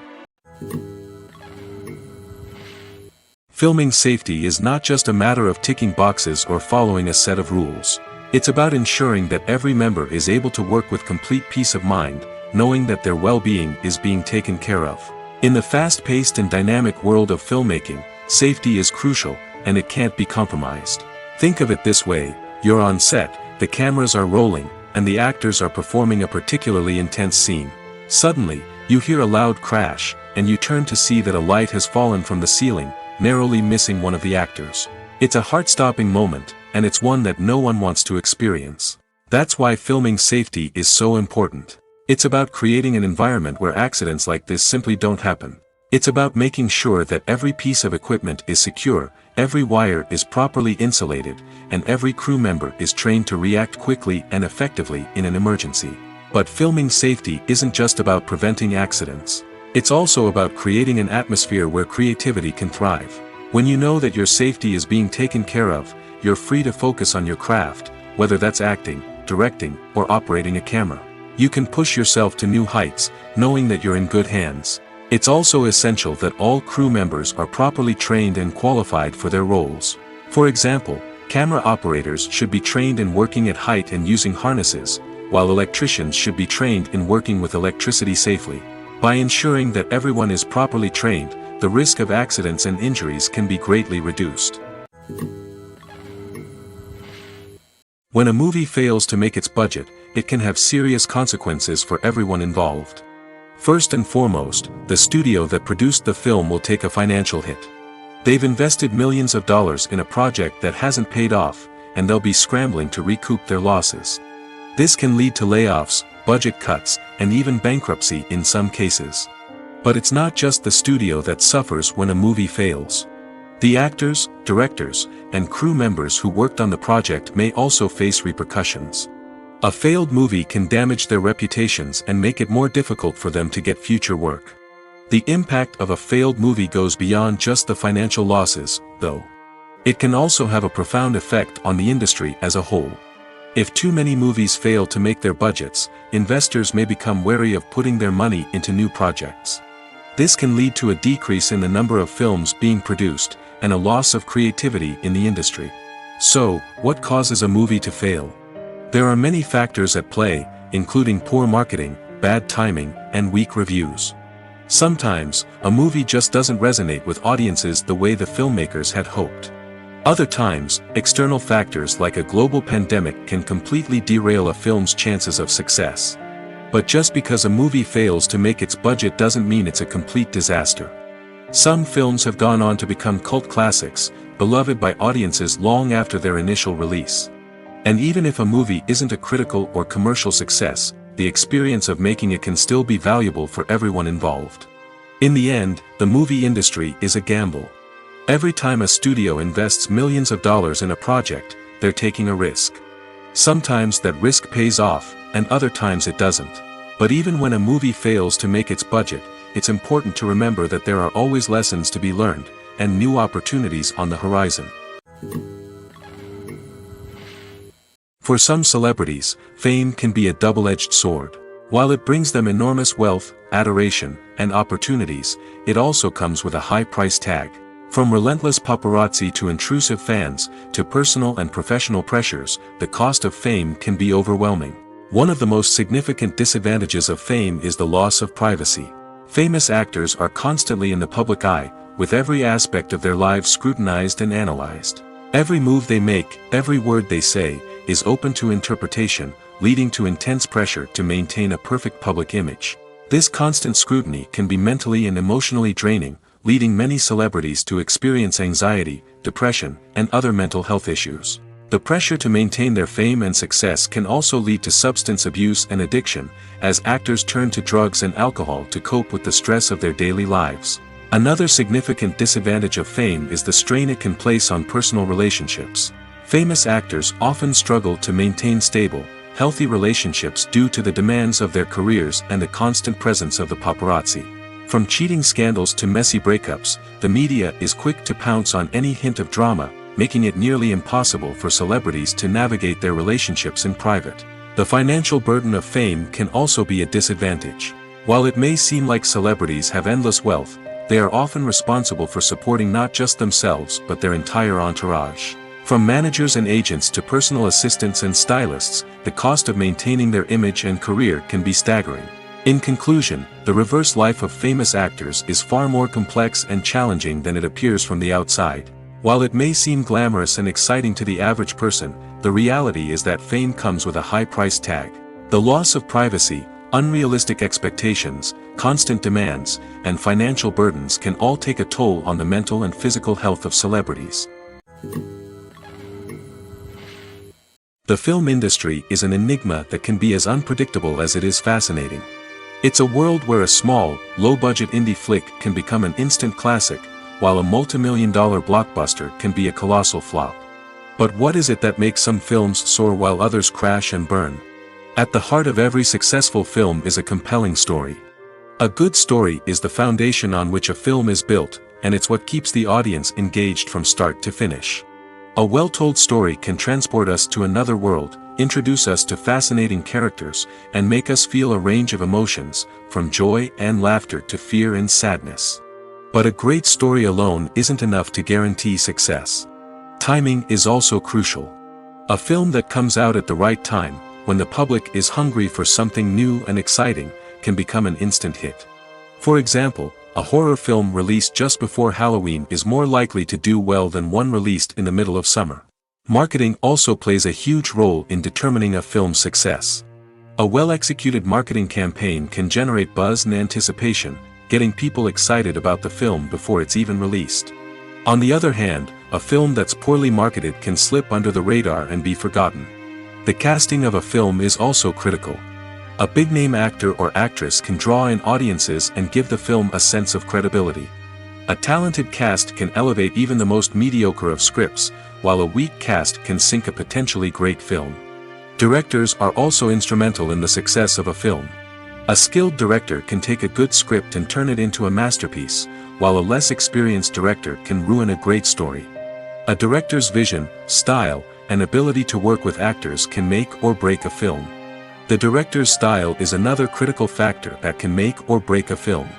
Filming safety is not just a matter of ticking boxes or following a set of rules. It's about ensuring that every member is able to work with complete peace of mind, knowing that their well-being is being taken care of. In the fast-paced and dynamic world of filmmaking, safety is crucial, and it can't be compromised. Think of it this way: you're on set, the cameras are rolling, and the actors are performing a particularly intense scene. Suddenly, you hear a loud crash, and you turn to see that a light has fallen from the ceiling, narrowly missing one of the actors. It's a heart-stopping moment, and it's one that no one wants to experience. That's why filming safety is so important. It's about creating an environment where accidents like this simply don't happen. It's about making sure that every piece of equipment is secure, every wire is properly insulated, and every crew member is trained to react quickly and effectively in an emergency. But filming safety isn't just about preventing accidents. It's also about creating an atmosphere where creativity can thrive. When you know that your safety is being taken care of, you're free to focus on your craft, whether that's acting, directing, or operating a camera. You can push yourself to new heights, knowing that you're in good hands. It's also essential that all crew members are properly trained and qualified for their roles. For example, camera operators should be trained in working at height and using harnesses, while electricians should be trained in working with electricity safely. By ensuring that everyone is properly trained, the risk of accidents and injuries can be greatly reduced. When a movie fails to make its budget, it can have serious consequences for everyone involved. First and foremost, the studio that produced the film will take a financial hit. They've invested millions of dollars in a project that hasn't paid off, and they'll be scrambling to recoup their losses. This can lead to layoffs, budget cuts, and even bankruptcy in some cases. But it's not just the studio that suffers when a movie fails. The actors, directors, and crew members who worked on the project may also face repercussions. A failed movie can damage their reputations and make it more difficult for them to get future work. The impact of a failed movie goes beyond just the financial losses, though. It can also have a profound effect on the industry as a whole. If too many movies fail to make their budgets, investors may become wary of putting their money into new projects. This can lead to a decrease in the number of films being produced, and a loss of creativity in the industry. So, what causes a movie to fail? There are many factors at play, including poor marketing, bad timing, and weak reviews. Sometimes, a movie just doesn't resonate with audiences the way the filmmakers had hoped. Other times, external factors like a global pandemic can completely derail a film's chances of success. But just because a movie fails to make its budget doesn't mean it's a complete disaster. Some films have gone on to become cult classics, beloved by audiences long after their initial release. And even if a movie isn't a critical or commercial success, the experience of making it can still be valuable for everyone involved. In the end, the movie industry is a gamble. Every time a studio invests millions of dollars in a project, they're taking a risk. Sometimes that risk pays off, and other times it doesn't. But even when a movie fails to make its budget, it's important to remember that there are always lessons to be learned, and new opportunities on the horizon. For some celebrities, fame can be a double-edged sword. While it brings them enormous wealth, adoration, and opportunities, it also comes with a high price tag. From relentless paparazzi to intrusive fans, to personal and professional pressures, the cost of fame can be overwhelming. One of the most significant disadvantages of fame is the loss of privacy. Famous actors are constantly in the public eye, with every aspect of their lives scrutinized and analyzed. Every move they make, every word they say, is open to interpretation, leading to intense pressure to maintain a perfect public image. This constant scrutiny can be mentally and emotionally draining, leading many celebrities to experience anxiety, depression, and other mental health issues. The pressure to maintain their fame and success can also lead to substance abuse and addiction, as actors turn to drugs and alcohol to cope with the stress of their daily lives. Another significant disadvantage of fame is the strain it can place on personal relationships. Famous actors often struggle to maintain stable, healthy relationships due to the demands of their careers and the constant presence of the paparazzi. From cheating scandals to messy breakups, the media is quick to pounce on any hint of drama, making it nearly impossible for celebrities to navigate their relationships in private. The financial burden of fame can also be a disadvantage. While it may seem like celebrities have endless wealth, they are often responsible for supporting not just themselves but their entire entourage. From managers and agents to personal assistants and stylists, the cost of maintaining their image and career can be staggering. In conclusion, the reverse life of famous actors is far more complex and challenging than it appears from the outside. While it may seem glamorous and exciting to the average person, the reality is that fame comes with a high price tag. The loss of privacy, unrealistic expectations, constant demands, and financial burdens can all take a toll on the mental and physical health of celebrities. The film industry is an enigma that can be as unpredictable as it is fascinating. It's a world where a small, low-budget indie flick can become an instant classic, while a multi-million-dollar blockbuster can be a colossal flop. But what is it that makes some films soar while others crash and burn? At the heart of every successful film is a compelling story. A good story is the foundation on which a film is built, and it's what keeps the audience engaged from start to finish. A well-told story can transport us to another world, introduce us to fascinating characters, and make us feel a range of emotions, from joy and laughter to fear and sadness. But a great story alone isn't enough to guarantee success. Timing is also crucial. A film that comes out at the right time, when the public is hungry for something new and exciting, can become an instant hit. For example, a horror film released just before Halloween is more likely to do well than one released in the middle of summer. Marketing also plays a huge role in determining a film's success. A well-executed marketing campaign can generate buzz and anticipation, getting people excited about the film before it's even released. On the other hand, a film that's poorly marketed can slip under the radar and be forgotten. The casting of a film is also critical. A big-name actor or actress can draw in audiences and give the film a sense of credibility. A talented cast can elevate even the most mediocre of scripts, while a weak cast can sink a potentially great film. Directors are also instrumental in the success of a film. A skilled director can take a good script and turn it into a masterpiece, while a less experienced director can ruin a great story. A director's vision, style, and ability to work with actors can make or break a film. The director's style is another critical factor that can make or break a film.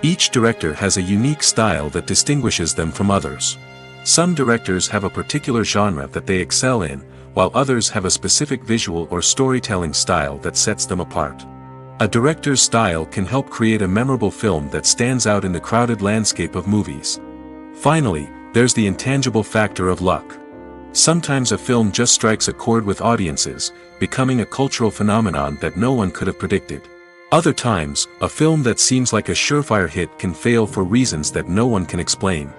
Each director has a unique style that distinguishes them from others. Some directors have a particular genre that they excel in, while others have a specific visual or storytelling style that sets them apart. A director's style can help create a memorable film that stands out in the crowded landscape of movies. Finally, there's the intangible factor of luck. Sometimes a film just strikes a chord with audiences, becoming a cultural phenomenon that no one could have predicted. Other times, a film that seems like a surefire hit can fail for reasons that no one can explain.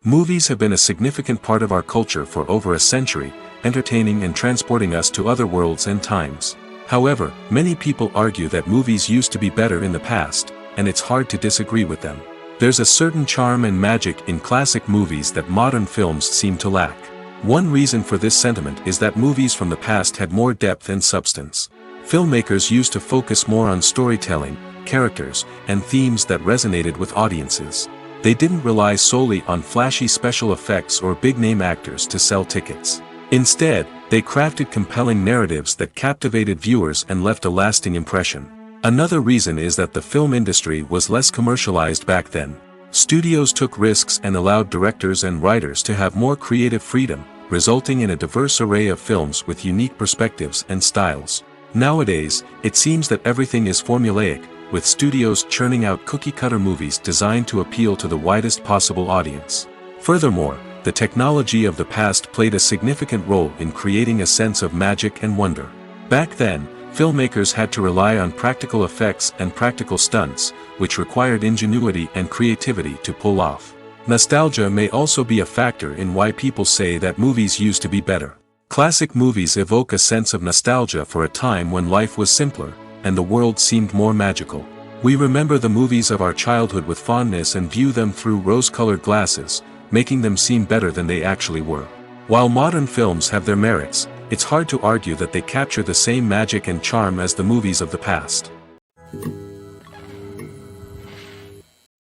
Movies have been a significant part of our culture for over a century, entertaining and transporting us to other worlds and times. However, many people argue that movies used to be better in the past, and it's hard to disagree with them. There's a certain charm and magic in classic movies that modern films seem to lack. One reason for this sentiment is that movies from the past had more depth and substance. Filmmakers used to focus more on storytelling, characters, and themes that resonated with audiences. They didn't rely solely on flashy special effects or big-name actors to sell tickets. Instead, they crafted compelling narratives that captivated viewers and left a lasting impression. Another reason is that the film industry was less commercialized back then. Studios took risks and allowed directors and writers to have more creative freedom, resulting in a diverse array of films with unique perspectives and styles. Nowadays, it seems that everything is formulaic, with studios churning out cookie-cutter movies designed to appeal to the widest possible audience. Furthermore, the technology of the past played a significant role in creating a sense of magic and wonder. Back then, filmmakers had to rely on practical effects and practical stunts, which required ingenuity and creativity to pull off. Nostalgia may also be a factor in why people say that movies used to be better. Classic movies evoke a sense of nostalgia for a time when life was simpler, and the world seemed more magical. We remember the movies of our childhood with fondness and view them through rose-colored glasses, making them seem better than they actually were. While modern films have their merits, it's hard to argue that they capture the same magic and charm as the movies of the past.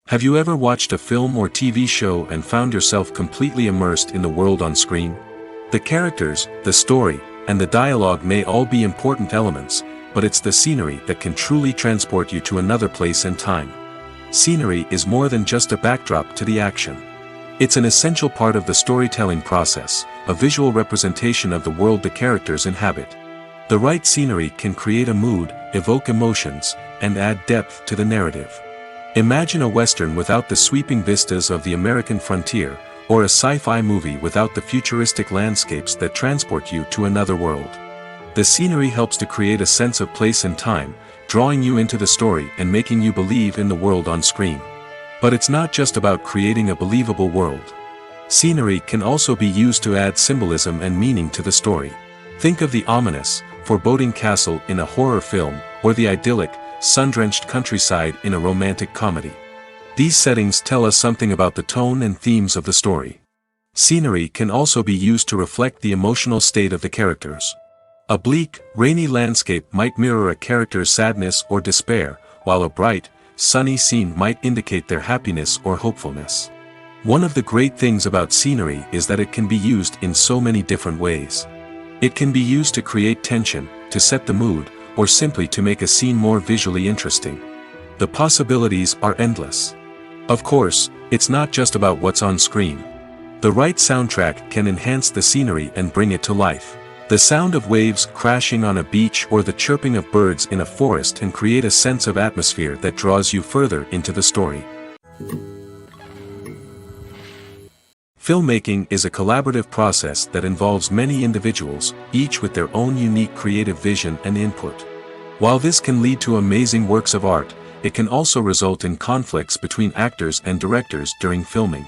Have you ever watched a film or TV show and found yourself completely immersed in the world on screen? The characters, the story, and the dialogue may all be important elements, but it's the scenery that can truly transport you to another place and time. Scenery is more than just a backdrop to the action. It's an essential part of the storytelling process, a visual representation of the world the characters inhabit. The right scenery can create a mood, evoke emotions, and add depth to the narrative. Imagine a Western without the sweeping vistas of the American frontier, or a sci-fi movie without the futuristic landscapes that transport you to another world. The scenery helps to create a sense of place and time, drawing you into the story and making you believe in the world on screen. But it's not just about creating a believable world. Scenery can also be used to add symbolism and meaning to the story. Think of the ominous, foreboding castle in a horror film, or the idyllic, sun-drenched countryside in a romantic comedy. These settings tell us something about the tone and themes of the story. Scenery can also be used to reflect the emotional state of the characters. A bleak, rainy landscape might mirror a character's sadness or despair, while a bright, sunny scene might indicate their happiness or hopefulness. One of the great things about scenery is that it can be used in so many different ways. It can be used to create tension, to set the mood, or simply to make a scene more visually interesting. The possibilities are endless. Of course, it's not just about what's on screen. The right soundtrack can enhance the scenery and bring it to life. The sound of waves crashing on a beach or the chirping of birds in a forest can create a sense of atmosphere that draws you further into the story. Filmmaking is a collaborative process that involves many individuals, each with their own unique creative vision and input. While this can lead to amazing works of art, it can also result in conflicts between actors and directors during filming.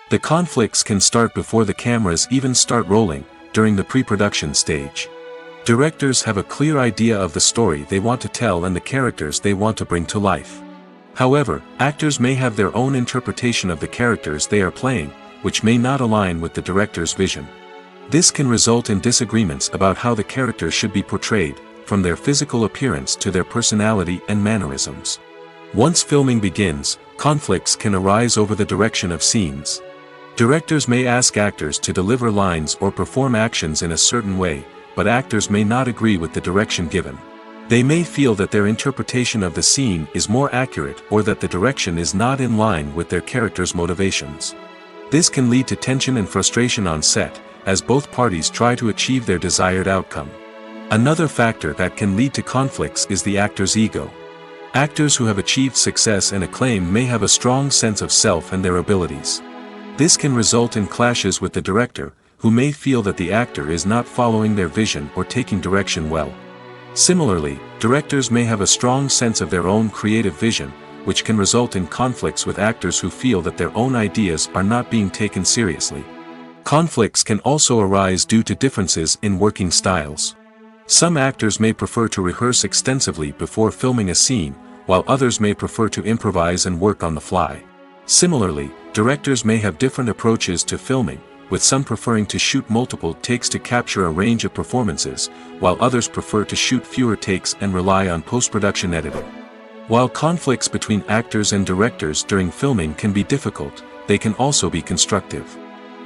The conflicts can start before the cameras even start rolling, during the pre-production stage. Directors have a clear idea of the story they want to tell and the characters they want to bring to life. However, actors may have their own interpretation of the characters they are playing, which may not align with the director's vision. This can result in disagreements about how the characters should be portrayed, from their physical appearance to their personality and mannerisms. Once filming begins, conflicts can arise over the direction of scenes. Directors may ask actors to deliver lines or perform actions in a certain way, but actors may not agree with the direction given. They may feel that their interpretation of the scene is more accurate or that the direction is not in line with their character's motivations. This can lead to tension and frustration on set, as both parties try to achieve their desired outcome. Another factor that can lead to conflicts is the actor's ego. Actors who have achieved success and acclaim may have a strong sense of self and their abilities. This can result in clashes with the director, who may feel that the actor is not following their vision or taking direction well. Similarly, directors may have a strong sense of their own creative vision, which can result in conflicts with actors who feel that their own ideas are not being taken seriously. Conflicts can also arise due to differences in working styles. Some actors may prefer to rehearse extensively before filming a scene, while others may prefer to improvise and work on the fly. Similarly, directors may have different approaches to filming, with some preferring to shoot multiple takes to capture a range of performances, while others prefer to shoot fewer takes and rely on post-production editing. While conflicts between actors and directors during filming can be difficult, they can also be constructive.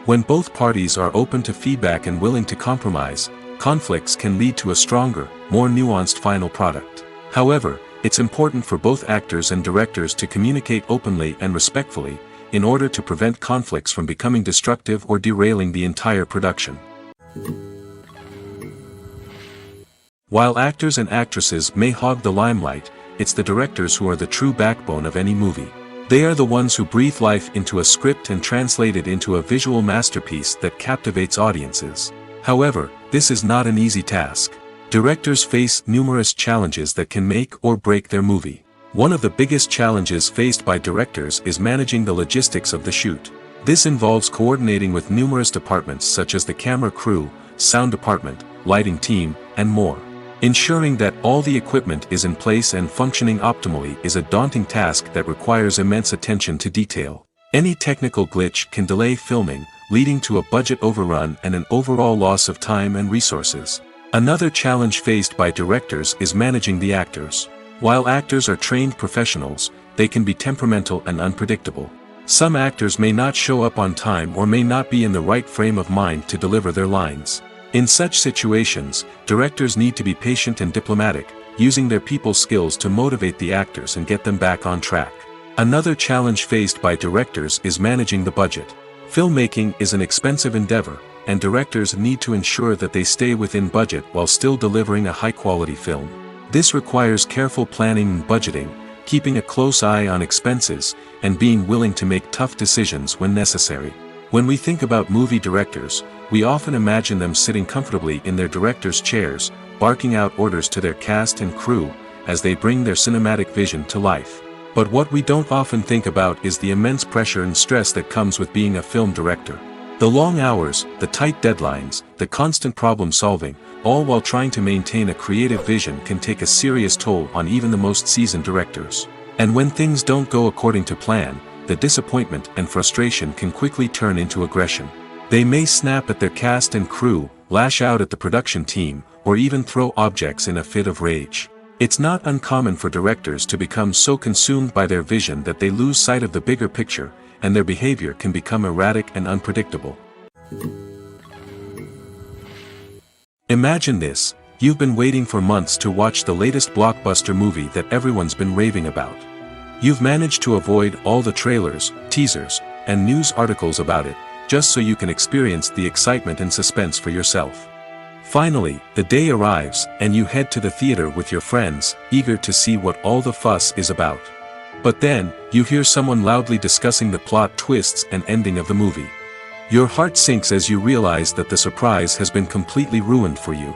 When both parties are open to feedback and willing to compromise, conflicts can lead to a stronger, more nuanced final product. However, it's important for both actors and directors to communicate openly and respectfully, in order to prevent conflicts from becoming destructive or derailing the entire production. While actors and actresses may hog the limelight, it's the directors who are the true backbone of any movie. They are the ones who breathe life into a script and translate it into a visual masterpiece that captivates audiences. However, this is not an easy task. Directors face numerous challenges that can make or break their movie. One of the biggest challenges faced by directors is managing the logistics of the shoot. This involves coordinating with numerous departments such as the camera crew, sound department, lighting team, and more. Ensuring that all the equipment is in place and functioning optimally is a daunting task that requires immense attention to detail. Any technical glitch can delay filming, leading to a budget overrun and an overall loss of time and resources. Another challenge faced by directors is managing the actors. While actors are trained professionals, they can be temperamental and unpredictable. Some actors may not show up on time or may not be in the right frame of mind to deliver their lines. In such situations, directors need to be patient and diplomatic, using their people skills to motivate the actors and get them back on track. Another challenge faced by directors is managing the budget. Filmmaking is an expensive endeavor, and directors need to ensure that they stay within budget while still delivering a high-quality film. This requires careful planning and budgeting, keeping a close eye on expenses, and being willing to make tough decisions when necessary. When we think about movie directors, we often imagine them sitting comfortably in their director's chairs, barking out orders to their cast and crew, as they bring their cinematic vision to life. But what we don't often think about is the immense pressure and stress that comes with being a film director. The long hours, the tight deadlines, the constant problem solving, all while trying to maintain a creative vision can take a serious toll on even the most seasoned directors. And when things don't go according to plan, the disappointment and frustration can quickly turn into aggression. They may snap at their cast and crew, lash out at the production team, or even throw objects in a fit of rage. It's not uncommon for directors to become so consumed by their vision that they lose sight of the bigger picture, and their behavior can become erratic and unpredictable. Imagine this: you've been waiting for months to watch the latest blockbuster movie that everyone's been raving about. You've managed to avoid all the trailers, teasers, and news articles about it, just so you can experience the excitement and suspense for yourself. Finally, the day arrives, and you head to the theater with your friends, eager to see what all the fuss is about. But then, you hear someone loudly discussing the plot twists and ending of the movie. Your heart sinks as you realize that the surprise has been completely ruined for you.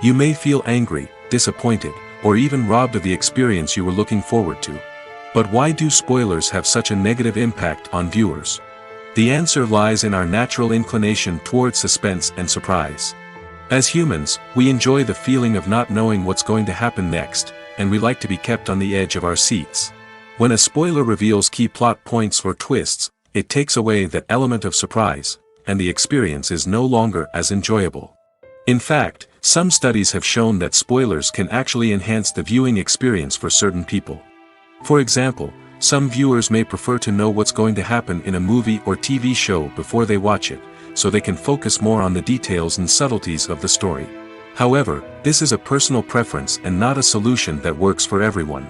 You may feel angry, disappointed, or even robbed of the experience you were looking forward to. But why do spoilers have such a negative impact on viewers? The answer lies in our natural inclination toward suspense and surprise. As humans, we enjoy the feeling of not knowing what's going to happen next, and we like to be kept on the edge of our seats. When a spoiler reveals key plot points or twists, it takes away that element of surprise, and the experience is no longer as enjoyable. In fact, some studies have shown that spoilers can actually enhance the viewing experience for certain people. For example, some viewers may prefer to know what's going to happen in a movie or TV show before they watch it, so they can focus more on the details and subtleties of the story. However, this is a personal preference and not a solution that works for everyone.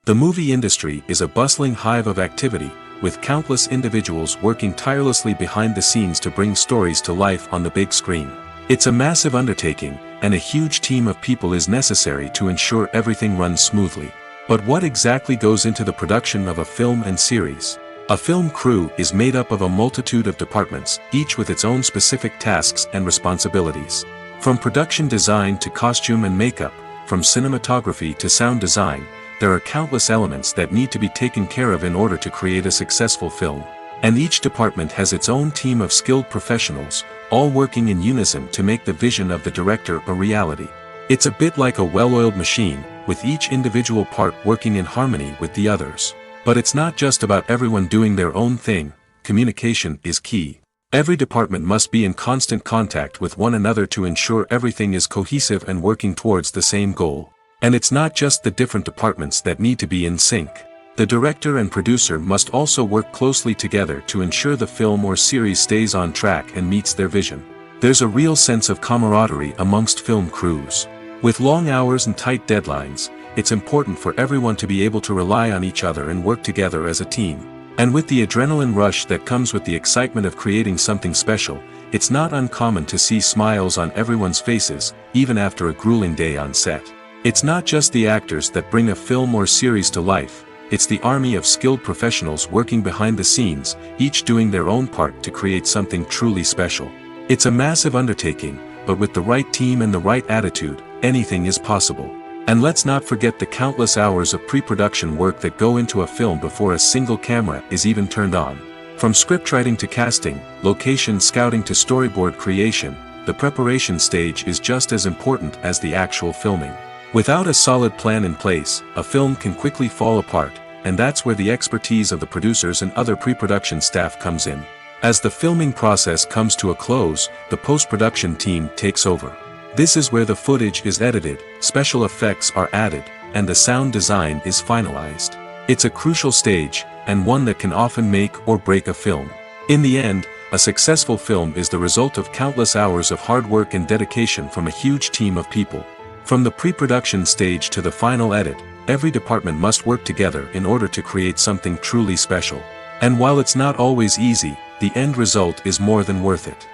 The movie industry is a bustling hive of activity, with countless individuals working tirelessly behind the scenes to bring stories to life on the big screen. It's a massive undertaking, and a huge team of people is necessary to ensure everything runs smoothly. But what exactly goes into the production of a film and series? A film crew is made up of a multitude of departments, each with its own specific tasks and responsibilities. From production design to costume and makeup, from cinematography to sound design, there are countless elements that need to be taken care of in order to create a successful film. And each department has its own team of skilled professionals, all working in unison to make the vision of the director a reality. It's a bit like a well-oiled machine, with each individual part working in harmony with the others. But it's not just about everyone doing their own thing. Communication is key. Every department must be in constant contact with one another to ensure everything is cohesive and working towards the same goal. And it's not just the different departments that need to be in sync. The director and producer must also work closely together to ensure the film or series stays on track and meets their vision. There's a real sense of camaraderie amongst film crews. With long hours and tight deadlines, it's important for everyone to be able to rely on each other and work together as a team. And with the adrenaline rush that comes with the excitement of creating something special, it's not uncommon to see smiles on everyone's faces, even after a grueling day on set. It's not just the actors that bring a film or series to life, it's the army of skilled professionals working behind the scenes, each doing their own part to create something truly special. It's a massive undertaking, but with the right team and the right attitude, anything is possible. And let's not forget the countless hours of pre-production work that go into a film before a single camera is even turned on. From scriptwriting to casting, location scouting to storyboard creation, the preparation stage is just as important as the actual filming. Without a solid plan in place, a film can quickly fall apart, and that's where the expertise of the producers and other pre-production staff comes in. As the filming process comes to a close, the post-production team takes over. This is where the footage is edited, special effects are added, and the sound design is finalized. It's a crucial stage, and one that can often make or break a film. In the end, a successful film is the result of countless hours of hard work and dedication from a huge team of people. From the pre-production stage to the final edit, every department must work together in order to create something truly special. And while it's not always easy, the end result is more than worth it.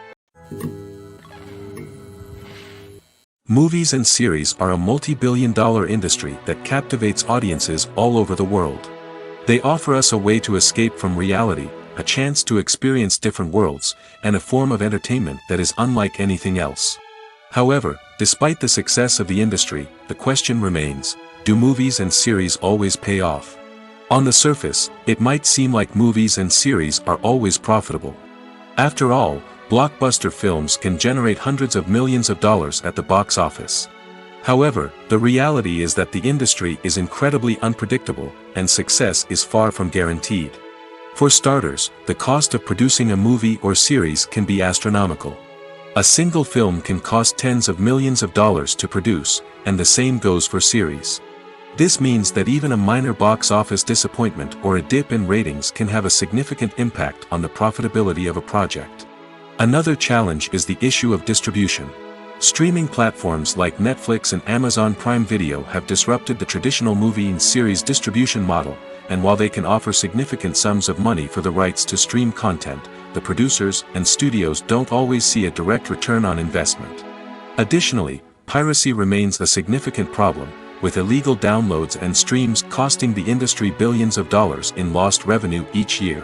Movies and series are a multi-billion-dollar industry that captivates audiences all over the world. They offer us a way to escape from reality, a chance to experience different worlds, and a form of entertainment that is unlike anything else. However, despite the success of the industry, the question remains, do movies and series always pay off? On the surface, it might seem like movies and series are always profitable. After all, blockbuster films can generate hundreds of millions of dollars at the box office. However, the reality is that the industry is incredibly unpredictable, and success is far from guaranteed. For starters, the cost of producing a movie or series can be astronomical. A single film can cost tens of millions of dollars to produce, and the same goes for series. This means that even a minor box office disappointment or a dip in ratings can have a significant impact on the profitability of a project. Another challenge is the issue of distribution. Streaming platforms like Netflix and Amazon Prime Video have disrupted the traditional movie and series distribution model, and while they can offer significant sums of money for the rights to stream content, the producers and studios don't always see a direct return on investment. Additionally, piracy remains a significant problem, with illegal downloads and streams costing the industry billions of dollars in lost revenue each year.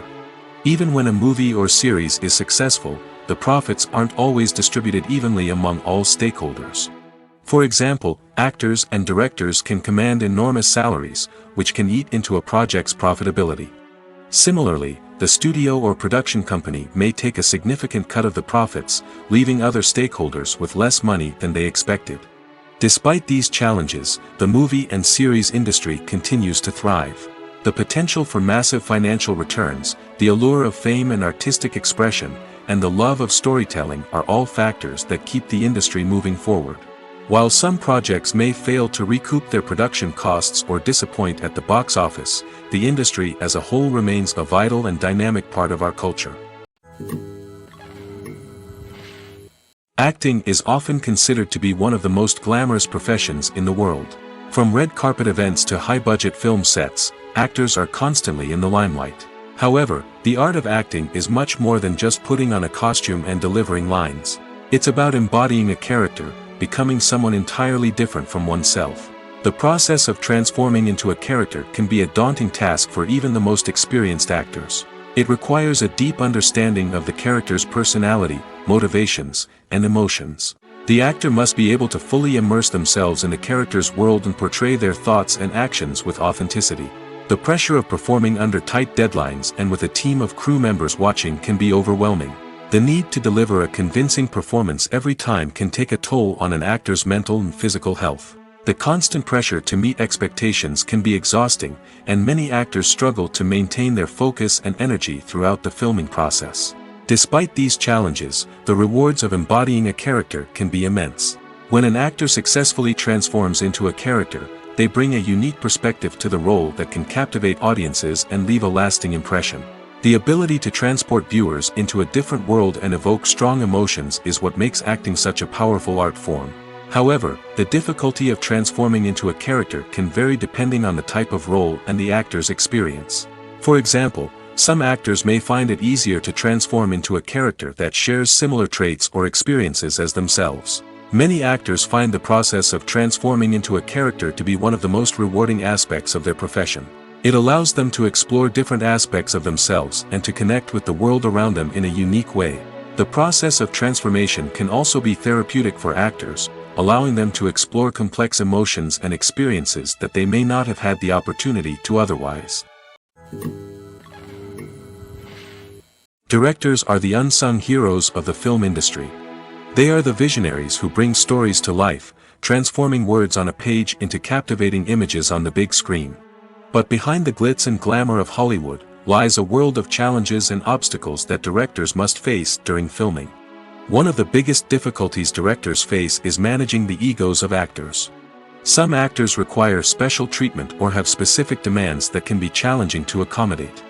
Even when a movie or series is successful, the profits aren't always distributed evenly among all stakeholders. For example, actors and directors can command enormous salaries, which can eat into a project's profitability. Similarly, the studio or production company may take a significant cut of the profits, leaving other stakeholders with less money than they expected. Despite these challenges, the movie and series industry continues to thrive. The potential for massive financial returns, the allure of fame and artistic expression, and the love of storytelling are all factors that keep the industry moving forward. While some projects may fail to recoup their production costs or disappoint at the box office, the industry as a whole remains a vital and dynamic part of our culture. Acting is often considered to be one of the most glamorous professions in the world. From red carpet events to high-budget film sets, actors are constantly in the limelight. However, the art of acting is much more than just putting on a costume and delivering lines. It's about embodying a character, becoming someone entirely different from oneself. The process of transforming into a character can be a daunting task for even the most experienced actors. It requires a deep understanding of the character's personality, motivations, and emotions. The actor must be able to fully immerse themselves in the character's world and portray their thoughts and actions with authenticity. The pressure of performing under tight deadlines and with a team of crew members watching can be overwhelming. The need to deliver a convincing performance every time can take a toll on an actor's mental and physical health. The constant pressure to meet expectations can be exhausting, and many actors struggle to maintain their focus and energy throughout the filming process. Despite these challenges, the rewards of embodying a character can be immense. When an actor successfully transforms into a character, they bring a unique perspective to the role that can captivate audiences and leave a lasting impression. The ability to transport viewers into a different world and evoke strong emotions is what makes acting such a powerful art form. However, the difficulty of transforming into a character can vary depending on the type of role and the actor's experience. For example, some actors may find it easier to transform into a character that shares similar traits or experiences as themselves. Many actors find the process of transforming into a character to be one of the most rewarding aspects of their profession. It allows them to explore different aspects of themselves and to connect with the world around them in a unique way. The process of transformation can also be therapeutic for actors, allowing them to explore complex emotions and experiences that they may not have had the opportunity to otherwise. Directors are the unsung heroes of the film industry. They are the visionaries who bring stories to life, transforming words on a page into captivating images on the big screen. But behind the glitz and glamour of Hollywood lies a world of challenges and obstacles that directors must face during filming. One of the biggest difficulties directors face is managing the egos of actors. Some actors require special treatment or have specific demands that can be challenging to accommodate.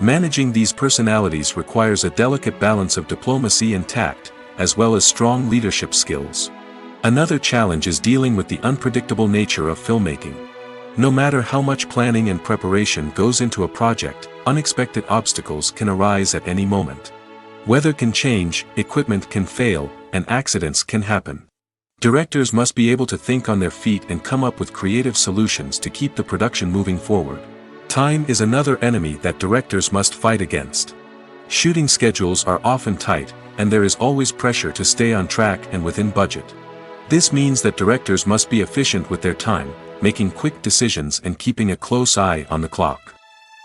Managing these personalities requires a delicate balance of diplomacy and tact, as well as strong leadership skills. Another challenge is dealing with the unpredictable nature of filmmaking. No matter how much planning and preparation goes into a project, unexpected obstacles can arise at any moment. Weather can change, equipment can fail, and accidents can happen. Directors must be able to think on their feet and come up with creative solutions to keep the production moving forward. Time is another enemy that directors must fight against. Shooting schedules are often tight, and there is always pressure to stay on track and within budget. This means that directors must be efficient with their time, making quick decisions and keeping a close eye on the clock.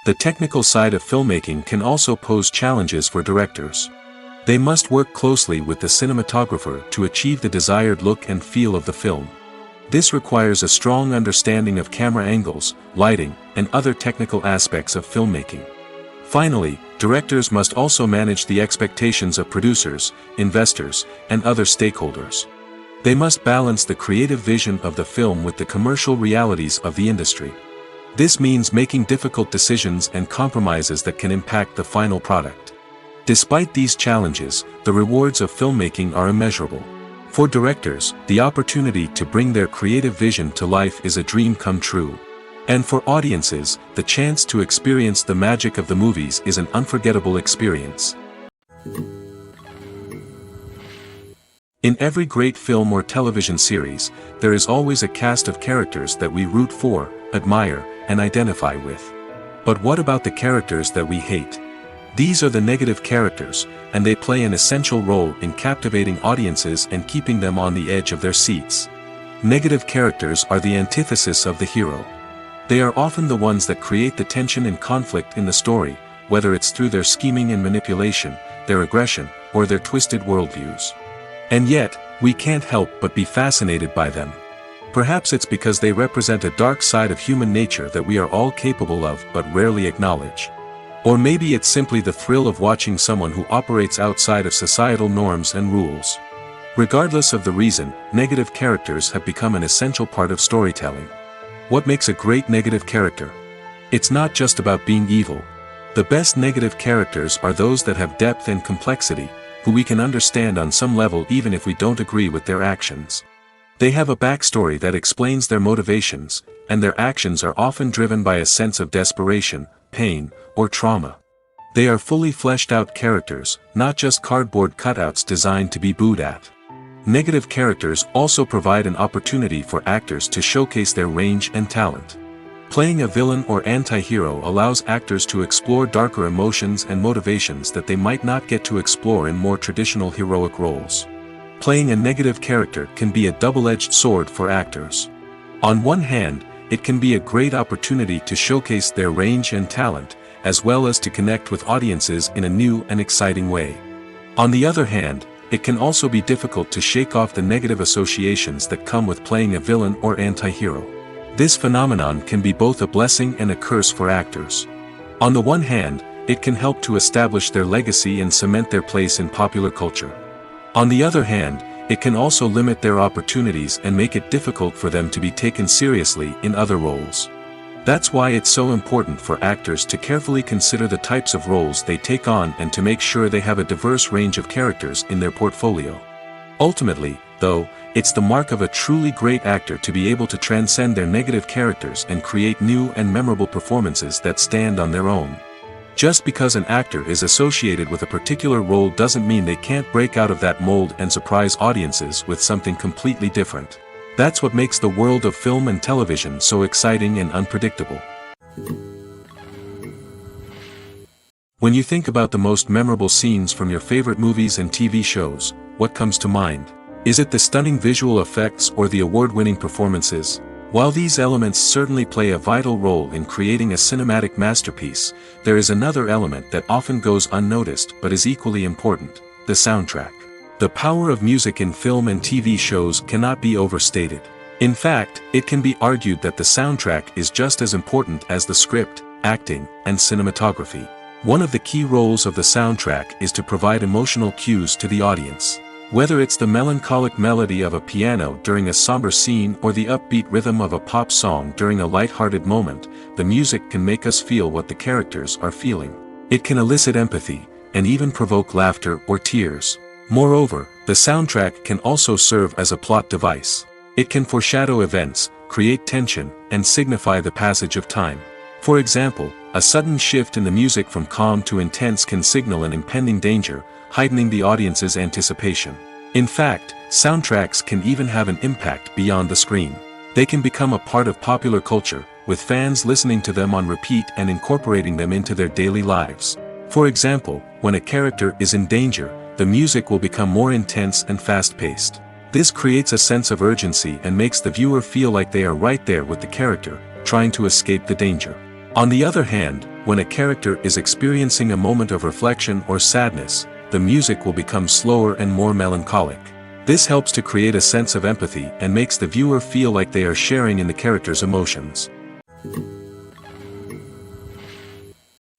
The technical side of filmmaking can also pose challenges for directors. They must work closely with the cinematographer to achieve the desired look and feel of the film. This requires a strong understanding of camera angles, lighting, and other technical aspects of filmmaking. Finally, directors must also manage the expectations of producers, investors, and other stakeholders. They must balance the creative vision of the film with the commercial realities of the industry. This means making difficult decisions and compromises that can impact the final product. Despite these challenges, the rewards of filmmaking are immeasurable. For directors, the opportunity to bring their creative vision to life is a dream come true. And for audiences, the chance to experience the magic of the movies is an unforgettable experience. In every great film or television series, there is always a cast of characters that we root for, admire, and identify with. But what about the characters that we hate? These are the negative characters, and they play an essential role in captivating audiences and keeping them on the edge of their seats. Negative characters are the antithesis of the hero. They are often the ones that create the tension and conflict in the story, whether it's through their scheming and manipulation, their aggression, or their twisted worldviews. And yet, we can't help but be fascinated by them. Perhaps it's because they represent a dark side of human nature that we are all capable of but rarely acknowledge. Or maybe it's simply the thrill of watching someone who operates outside of societal norms and rules. Regardless of the reason, negative characters have become an essential part of storytelling. What makes a great negative character? It's not just about being evil. The best negative characters are those that have depth and complexity, who we can understand on some level even if we don't agree with their actions. They have a backstory that explains their motivations, and their actions are often driven by a sense of desperation, pain, or trauma. They are fully fleshed out characters, not just cardboard cutouts designed to be booed at. Negative characters also provide an opportunity for actors to showcase their range and talent. Playing a villain or anti-hero allows actors to explore darker emotions and motivations that they might not get to explore in more traditional heroic roles. Playing a negative character can be a double-edged sword for actors. On one hand, it can be a great opportunity to showcase their range and talent, as well as to connect with audiences in a new and exciting way. On the other hand, it can also be difficult to shake off the negative associations that come with playing a villain or anti-hero. This phenomenon can be both a blessing and a curse for actors. On the one hand, it can help to establish their legacy and cement their place in popular culture. On the other hand, it can also limit their opportunities and make it difficult for them to be taken seriously in other roles. That's why it's so important for actors to carefully consider the types of roles they take on and to make sure they have a diverse range of characters in their portfolio. Ultimately, though, it's the mark of a truly great actor to be able to transcend their negative characters and create new and memorable performances that stand on their own. Just because an actor is associated with a particular role doesn't mean they can't break out of that mold and surprise audiences with something completely different. That's what makes the world of film and television so exciting and unpredictable. When you think about the most memorable scenes from your favorite movies and TV shows, what comes to mind? Is it the stunning visual effects or the award-winning performances? While these elements certainly play a vital role in creating a cinematic masterpiece, there is another element that often goes unnoticed but is equally important: the soundtrack. The power of music in film and TV shows cannot be overstated. In fact, it can be argued that the soundtrack is just as important as the script, acting, and cinematography. One of the key roles of the soundtrack is to provide emotional cues to the audience. Whether it's the melancholic melody of a piano during a somber scene or the upbeat rhythm of a pop song during a light-hearted moment, the music can make us feel what the characters are feeling. It can elicit empathy, and even provoke laughter or tears. Moreover, the soundtrack can also serve as a plot device. It can foreshadow events, create tension, and signify the passage of time. For example, a sudden shift in the music from calm to intense can signal an impending danger, heightening the audience's anticipation. In fact, soundtracks can even have an impact beyond the screen. They can become a part of popular culture, with fans listening to them on repeat and incorporating them into their daily lives. For example, when a character is in danger, the music will become more intense and fast-paced. This creates a sense of urgency and makes the viewer feel like they are right there with the character, trying to escape the danger. On the other hand, when a character is experiencing a moment of reflection or sadness, the music will become slower and more melancholic. This helps to create a sense of empathy and makes the viewer feel like they are sharing in the character's emotions.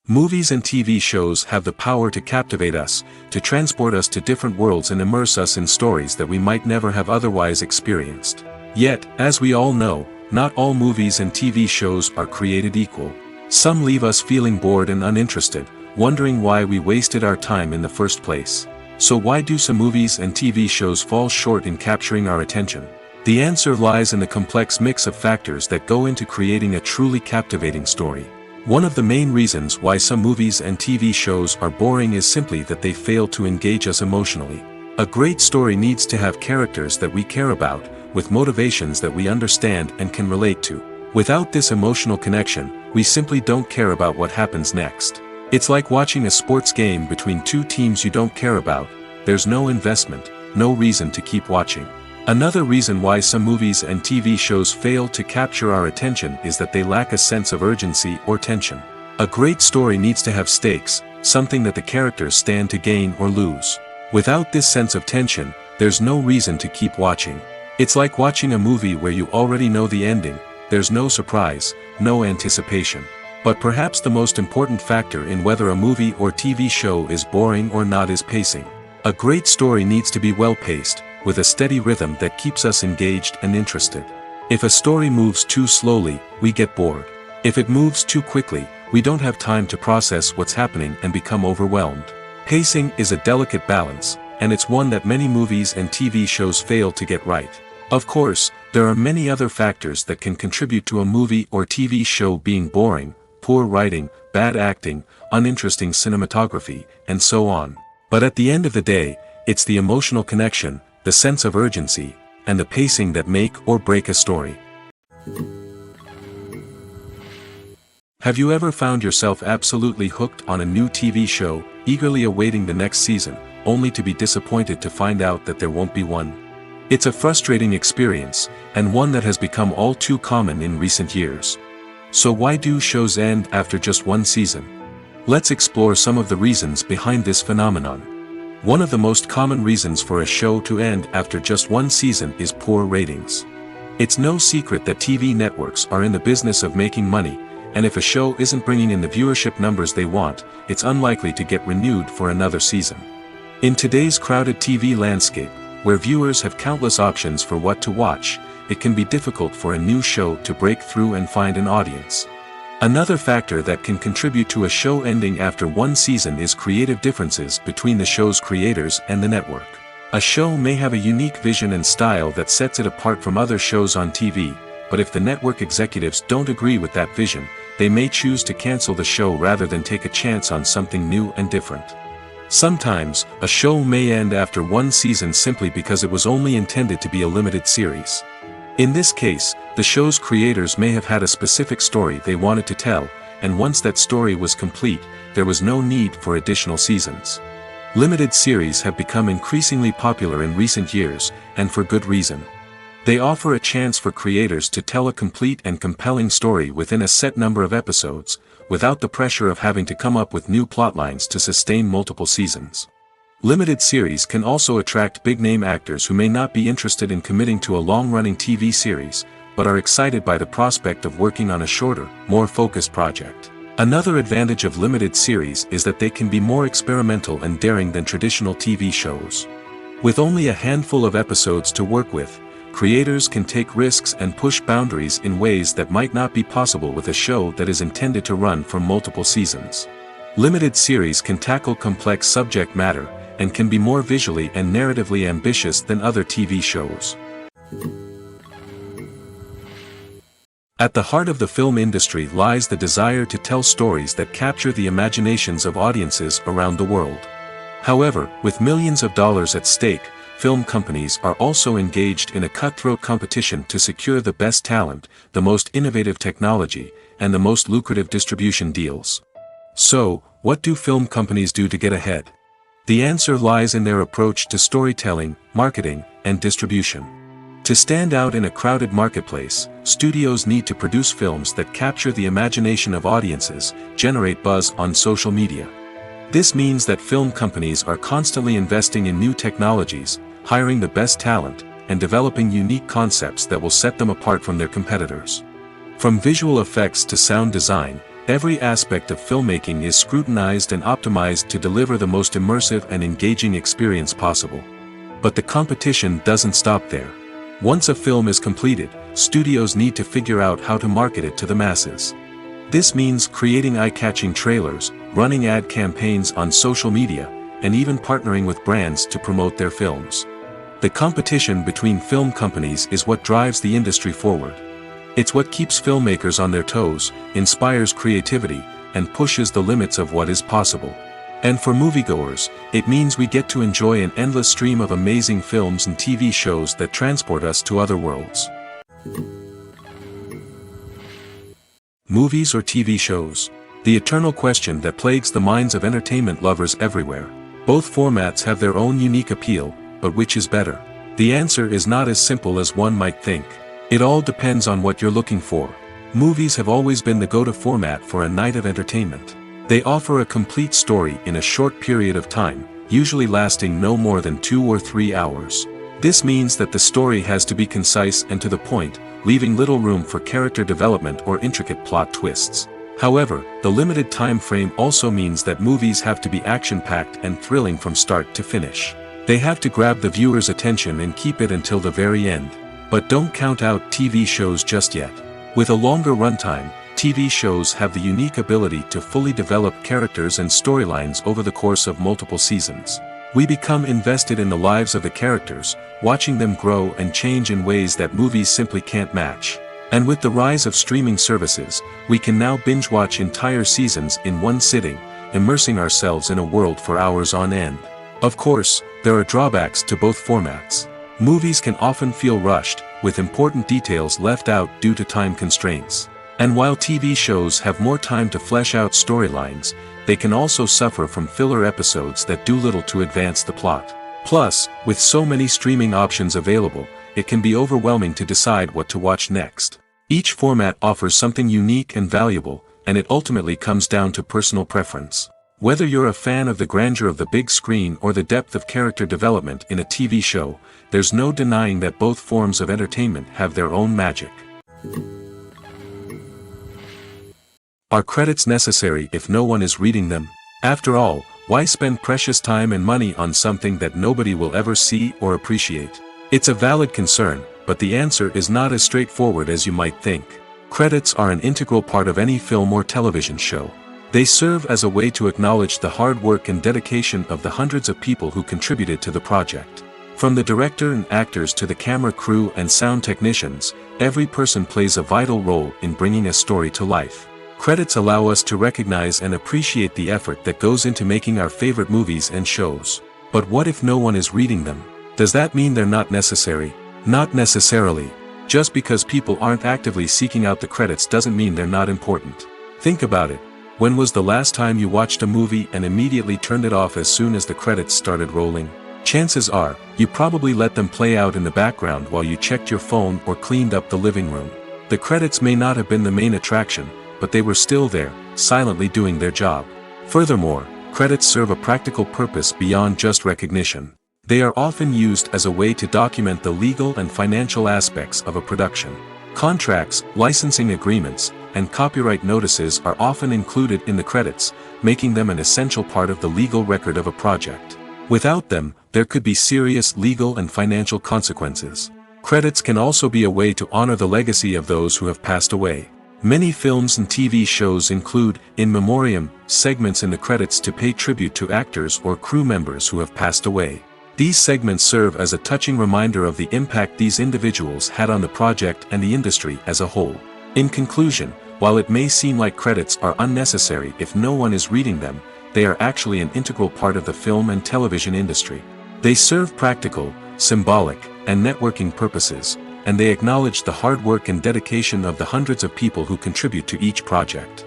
Movies and TV shows have the power to captivate us, to transport us to different worlds and immerse us in stories that we might never have otherwise experienced. Yet, as we all know, not all movies and TV shows are created equal. Some leave us feeling bored and uninterested, wondering why we wasted our time in the first place. So why do some movies and TV shows fall short in capturing our attention? The answer lies in the complex mix of factors that go into creating a truly captivating story. One of the main reasons why some movies and TV shows are boring is simply that they fail to engage us emotionally. A great story needs to have characters that we care about, with motivations that we understand and can relate to. Without this emotional connection, we simply don't care about what happens next. It's like watching a sports game between two teams you don't care about. There's no investment, no reason to keep watching. Another reason why some movies and TV shows fail to capture our attention is that they lack a sense of urgency or tension. A great story needs to have stakes, something that the characters stand to gain or lose. Without this sense of tension, there's no reason to keep watching. It's like watching a movie where you already know the ending. There's no surprise, no anticipation. But perhaps the most important factor in whether a movie or TV show is boring or not is pacing. A great story needs to be well-paced, with a steady rhythm that keeps us engaged and interested. If a story moves too slowly, we get bored. If it moves too quickly, we don't have time to process what's happening and become overwhelmed. Pacing is a delicate balance, and it's one that many movies and TV shows fail to get right. Of course, there are many other factors that can contribute to a movie or TV show being boring: poor writing, bad acting, uninteresting cinematography, and so on. But at the end of the day, it's the emotional connection, the sense of urgency, and the pacing that make or break a story. Have you ever found yourself absolutely hooked on a new TV show, eagerly awaiting the next season, only to be disappointed to find out that there won't be one? It's a frustrating experience, and one that has become all too common in recent years. So why do shows end after just one season? Let's explore some of the reasons behind this phenomenon. One of the most common reasons for a show to end after just one season is poor ratings. It's no secret that TV networks are in the business of making money, and if a show isn't bringing in the viewership numbers they want, it's unlikely to get renewed for another season. In today's crowded TV landscape, where viewers have countless options for what to watch, it can be difficult for a new show to break through and find an audience. Another factor that can contribute to a show ending after one season is creative differences between the show's creators and the network. A show may have a unique vision and style that sets it apart from other shows on TV, but if the network executives don't agree with that vision, they may choose to cancel the show rather than take a chance on something new and different. Sometimes, a show may end after one season simply because it was only intended to be a limited series. In this case, the show's creators may have had a specific story they wanted to tell, and once that story was complete, there was no need for additional seasons. Limited series have become increasingly popular in recent years, and for good reason. They offer a chance for creators to tell a complete and compelling story within a set number of episodes, without the pressure of having to come up with new plotlines to sustain multiple seasons. Limited series can also attract big-name actors who may not be interested in committing to a long-running TV series, but are excited by the prospect of working on a shorter, more focused project. Another advantage of limited series is that they can be more experimental and daring than traditional TV shows. With only a handful of episodes to work with, creators can take risks and push boundaries in ways that might not be possible with a show that is intended to run for multiple seasons. Limited series can tackle complex subject matter, and can be more visually and narratively ambitious than other TV shows. At the heart of the film industry lies the desire to tell stories that capture the imaginations of audiences around the world. However, with millions of dollars at stake, film companies are also engaged in a cutthroat competition to secure the best talent, the most innovative technology, and the most lucrative distribution deals. So, what do film companies do to get ahead? The answer lies in their approach to storytelling, marketing, and distribution. To stand out in a crowded marketplace, studios need to produce films that capture the imagination of audiences, generate buzz on social media. This means that film companies are constantly investing in new technologies, hiring the best talent, and developing unique concepts that will set them apart from their competitors. From visual effects to sound design, every aspect of filmmaking is scrutinized and optimized to deliver the most immersive and engaging experience possible. But the competition doesn't stop there. Once a film is completed, studios need to figure out how to market it to the masses. This means creating eye-catching trailers, running ad campaigns on social media, and even partnering with brands to promote their films. The competition between film companies is what drives the industry forward. It's what keeps filmmakers on their toes, inspires creativity, and pushes the limits of what is possible. And for moviegoers, it means we get to enjoy an endless stream of amazing films and TV shows that transport us to other worlds. Movies or TV shows? The eternal question that plagues the minds of entertainment lovers everywhere. Both formats have their own unique appeal, but which is better? The answer is not as simple as one might think. It all depends on what you're looking for. Movies have always been the go-to format for a night of entertainment. They offer a complete story in a short period of time, usually lasting no more than 2 or 3 hours. This means that the story has to be concise and to the point, leaving little room for character development or intricate plot twists. However, the limited time frame also means that movies have to be action-packed and thrilling from start to finish. They have to grab the viewer's attention and keep it until the very end. But don't count out TV shows just yet. With a longer runtime, TV shows have the unique ability to fully develop characters and storylines over the course of multiple seasons. We become invested in the lives of the characters, watching them grow and change in ways that movies simply can't match. And with the rise of streaming services, we can now binge-watch entire seasons in one sitting, immersing ourselves in a world for hours on end. Of course, there are drawbacks to both formats. Movies can often feel rushed, with important details left out due to time constraints. And while TV shows have more time to flesh out storylines, they can also suffer from filler episodes that do little to advance the plot. Plus, with so many streaming options available, it can be overwhelming to decide what to watch next. Each format offers something unique and valuable, and it ultimately comes down to personal preference. Whether you're a fan of the grandeur of the big screen or the depth of character development in a TV show, there's no denying that both forms of entertainment have their own magic. Are credits necessary if no one is reading them? After all, why spend precious time and money on something that nobody will ever see or appreciate? It's a valid concern, but the answer is not as straightforward as you might think. Credits are an integral part of any film or television show. They serve as a way to acknowledge the hard work and dedication of the hundreds of people who contributed to the project. From the director and actors to the camera crew and sound technicians, every person plays a vital role in bringing a story to life. Credits allow us to recognize and appreciate the effort that goes into making our favorite movies and shows. But what if no one is reading them? Does that mean they're not necessary? Not necessarily. Just because people aren't actively seeking out the credits doesn't mean they're not important. Think about it. When was the last time you watched a movie and immediately turned it off as soon as the credits started rolling? Chances are, you probably let them play out in the background while you checked your phone or cleaned up the living room. The credits may not have been the main attraction, but they were still there, silently doing their job. Furthermore, credits serve a practical purpose beyond just recognition. They are often used as a way to document the legal and financial aspects of a production. Contracts, licensing agreements, and copyright notices are often included in the credits, making them an essential part of the legal record of a project. Without them, there could be serious legal and financial consequences. Credits can also be a way to honor the legacy of those who have passed away. Many films and TV shows include, in memoriam, segments in the credits to pay tribute to actors or crew members who have passed away. These segments serve as a touching reminder of the impact these individuals had on the project and the industry as a whole. In conclusion, while it may seem like credits are unnecessary if no one is reading them, they are actually an integral part of the film and television industry. They serve practical, symbolic, and networking purposes, and they acknowledge the hard work and dedication of the hundreds of people who contribute to each project.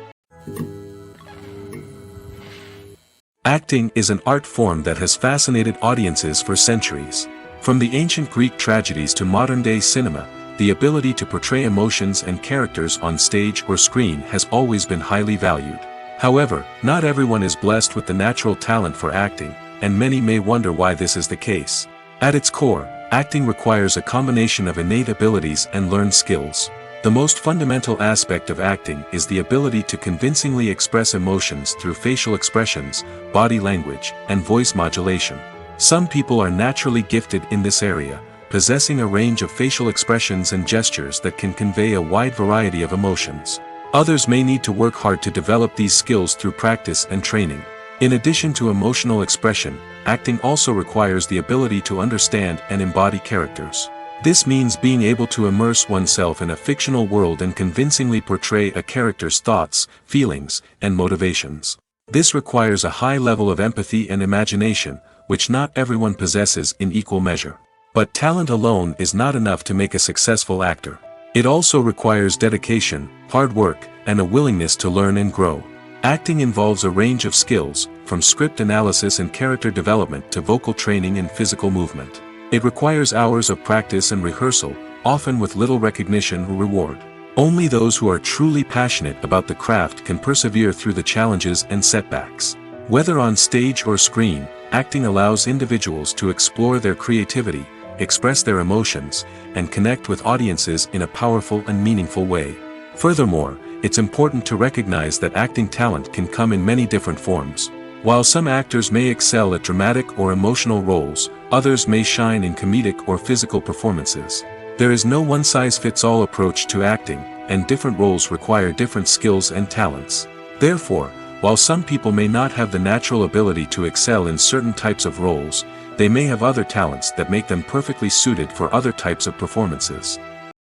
Acting is an art form that has fascinated audiences for centuries. From the ancient Greek tragedies to modern-day cinema, the ability to portray emotions and characters on stage or screen has always been highly valued. However, not everyone is blessed with the natural talent for acting, and many may wonder why this is the case. At its core, acting requires a combination of innate abilities and learned skills. The most fundamental aspect of acting is the ability to convincingly express emotions through facial expressions, body language, and voice modulation. Some people are naturally gifted in this area, possessing a range of facial expressions and gestures that can convey a wide variety of emotions. Others may need to work hard to develop these skills through practice and training. In addition to emotional expression, acting also requires the ability to understand and embody characters. This means being able to immerse oneself in a fictional world and convincingly portray a character's thoughts, feelings, and motivations. This requires a high level of empathy and imagination, which not everyone possesses in equal measure. But talent alone is not enough to make a successful actor. It also requires dedication, hard work, and a willingness to learn and grow. Acting involves a range of skills, from script analysis and character development to vocal training and physical movement. It requires hours of practice and rehearsal, often with little recognition or reward. Only those who are truly passionate about the craft can persevere through the challenges and setbacks. Whether on stage or screen, acting allows individuals to explore their creativity, express their emotions, and connect with audiences in a powerful and meaningful way. Furthermore, it's important to recognize that acting talent can come in many different forms. While some actors may excel at dramatic or emotional roles, others may shine in comedic or physical performances. There is no one-size-fits-all approach to acting, and different roles require different skills and talents. Therefore, while some people may not have the natural ability to excel in certain types of roles, they may have other talents that make them perfectly suited for other types of performances.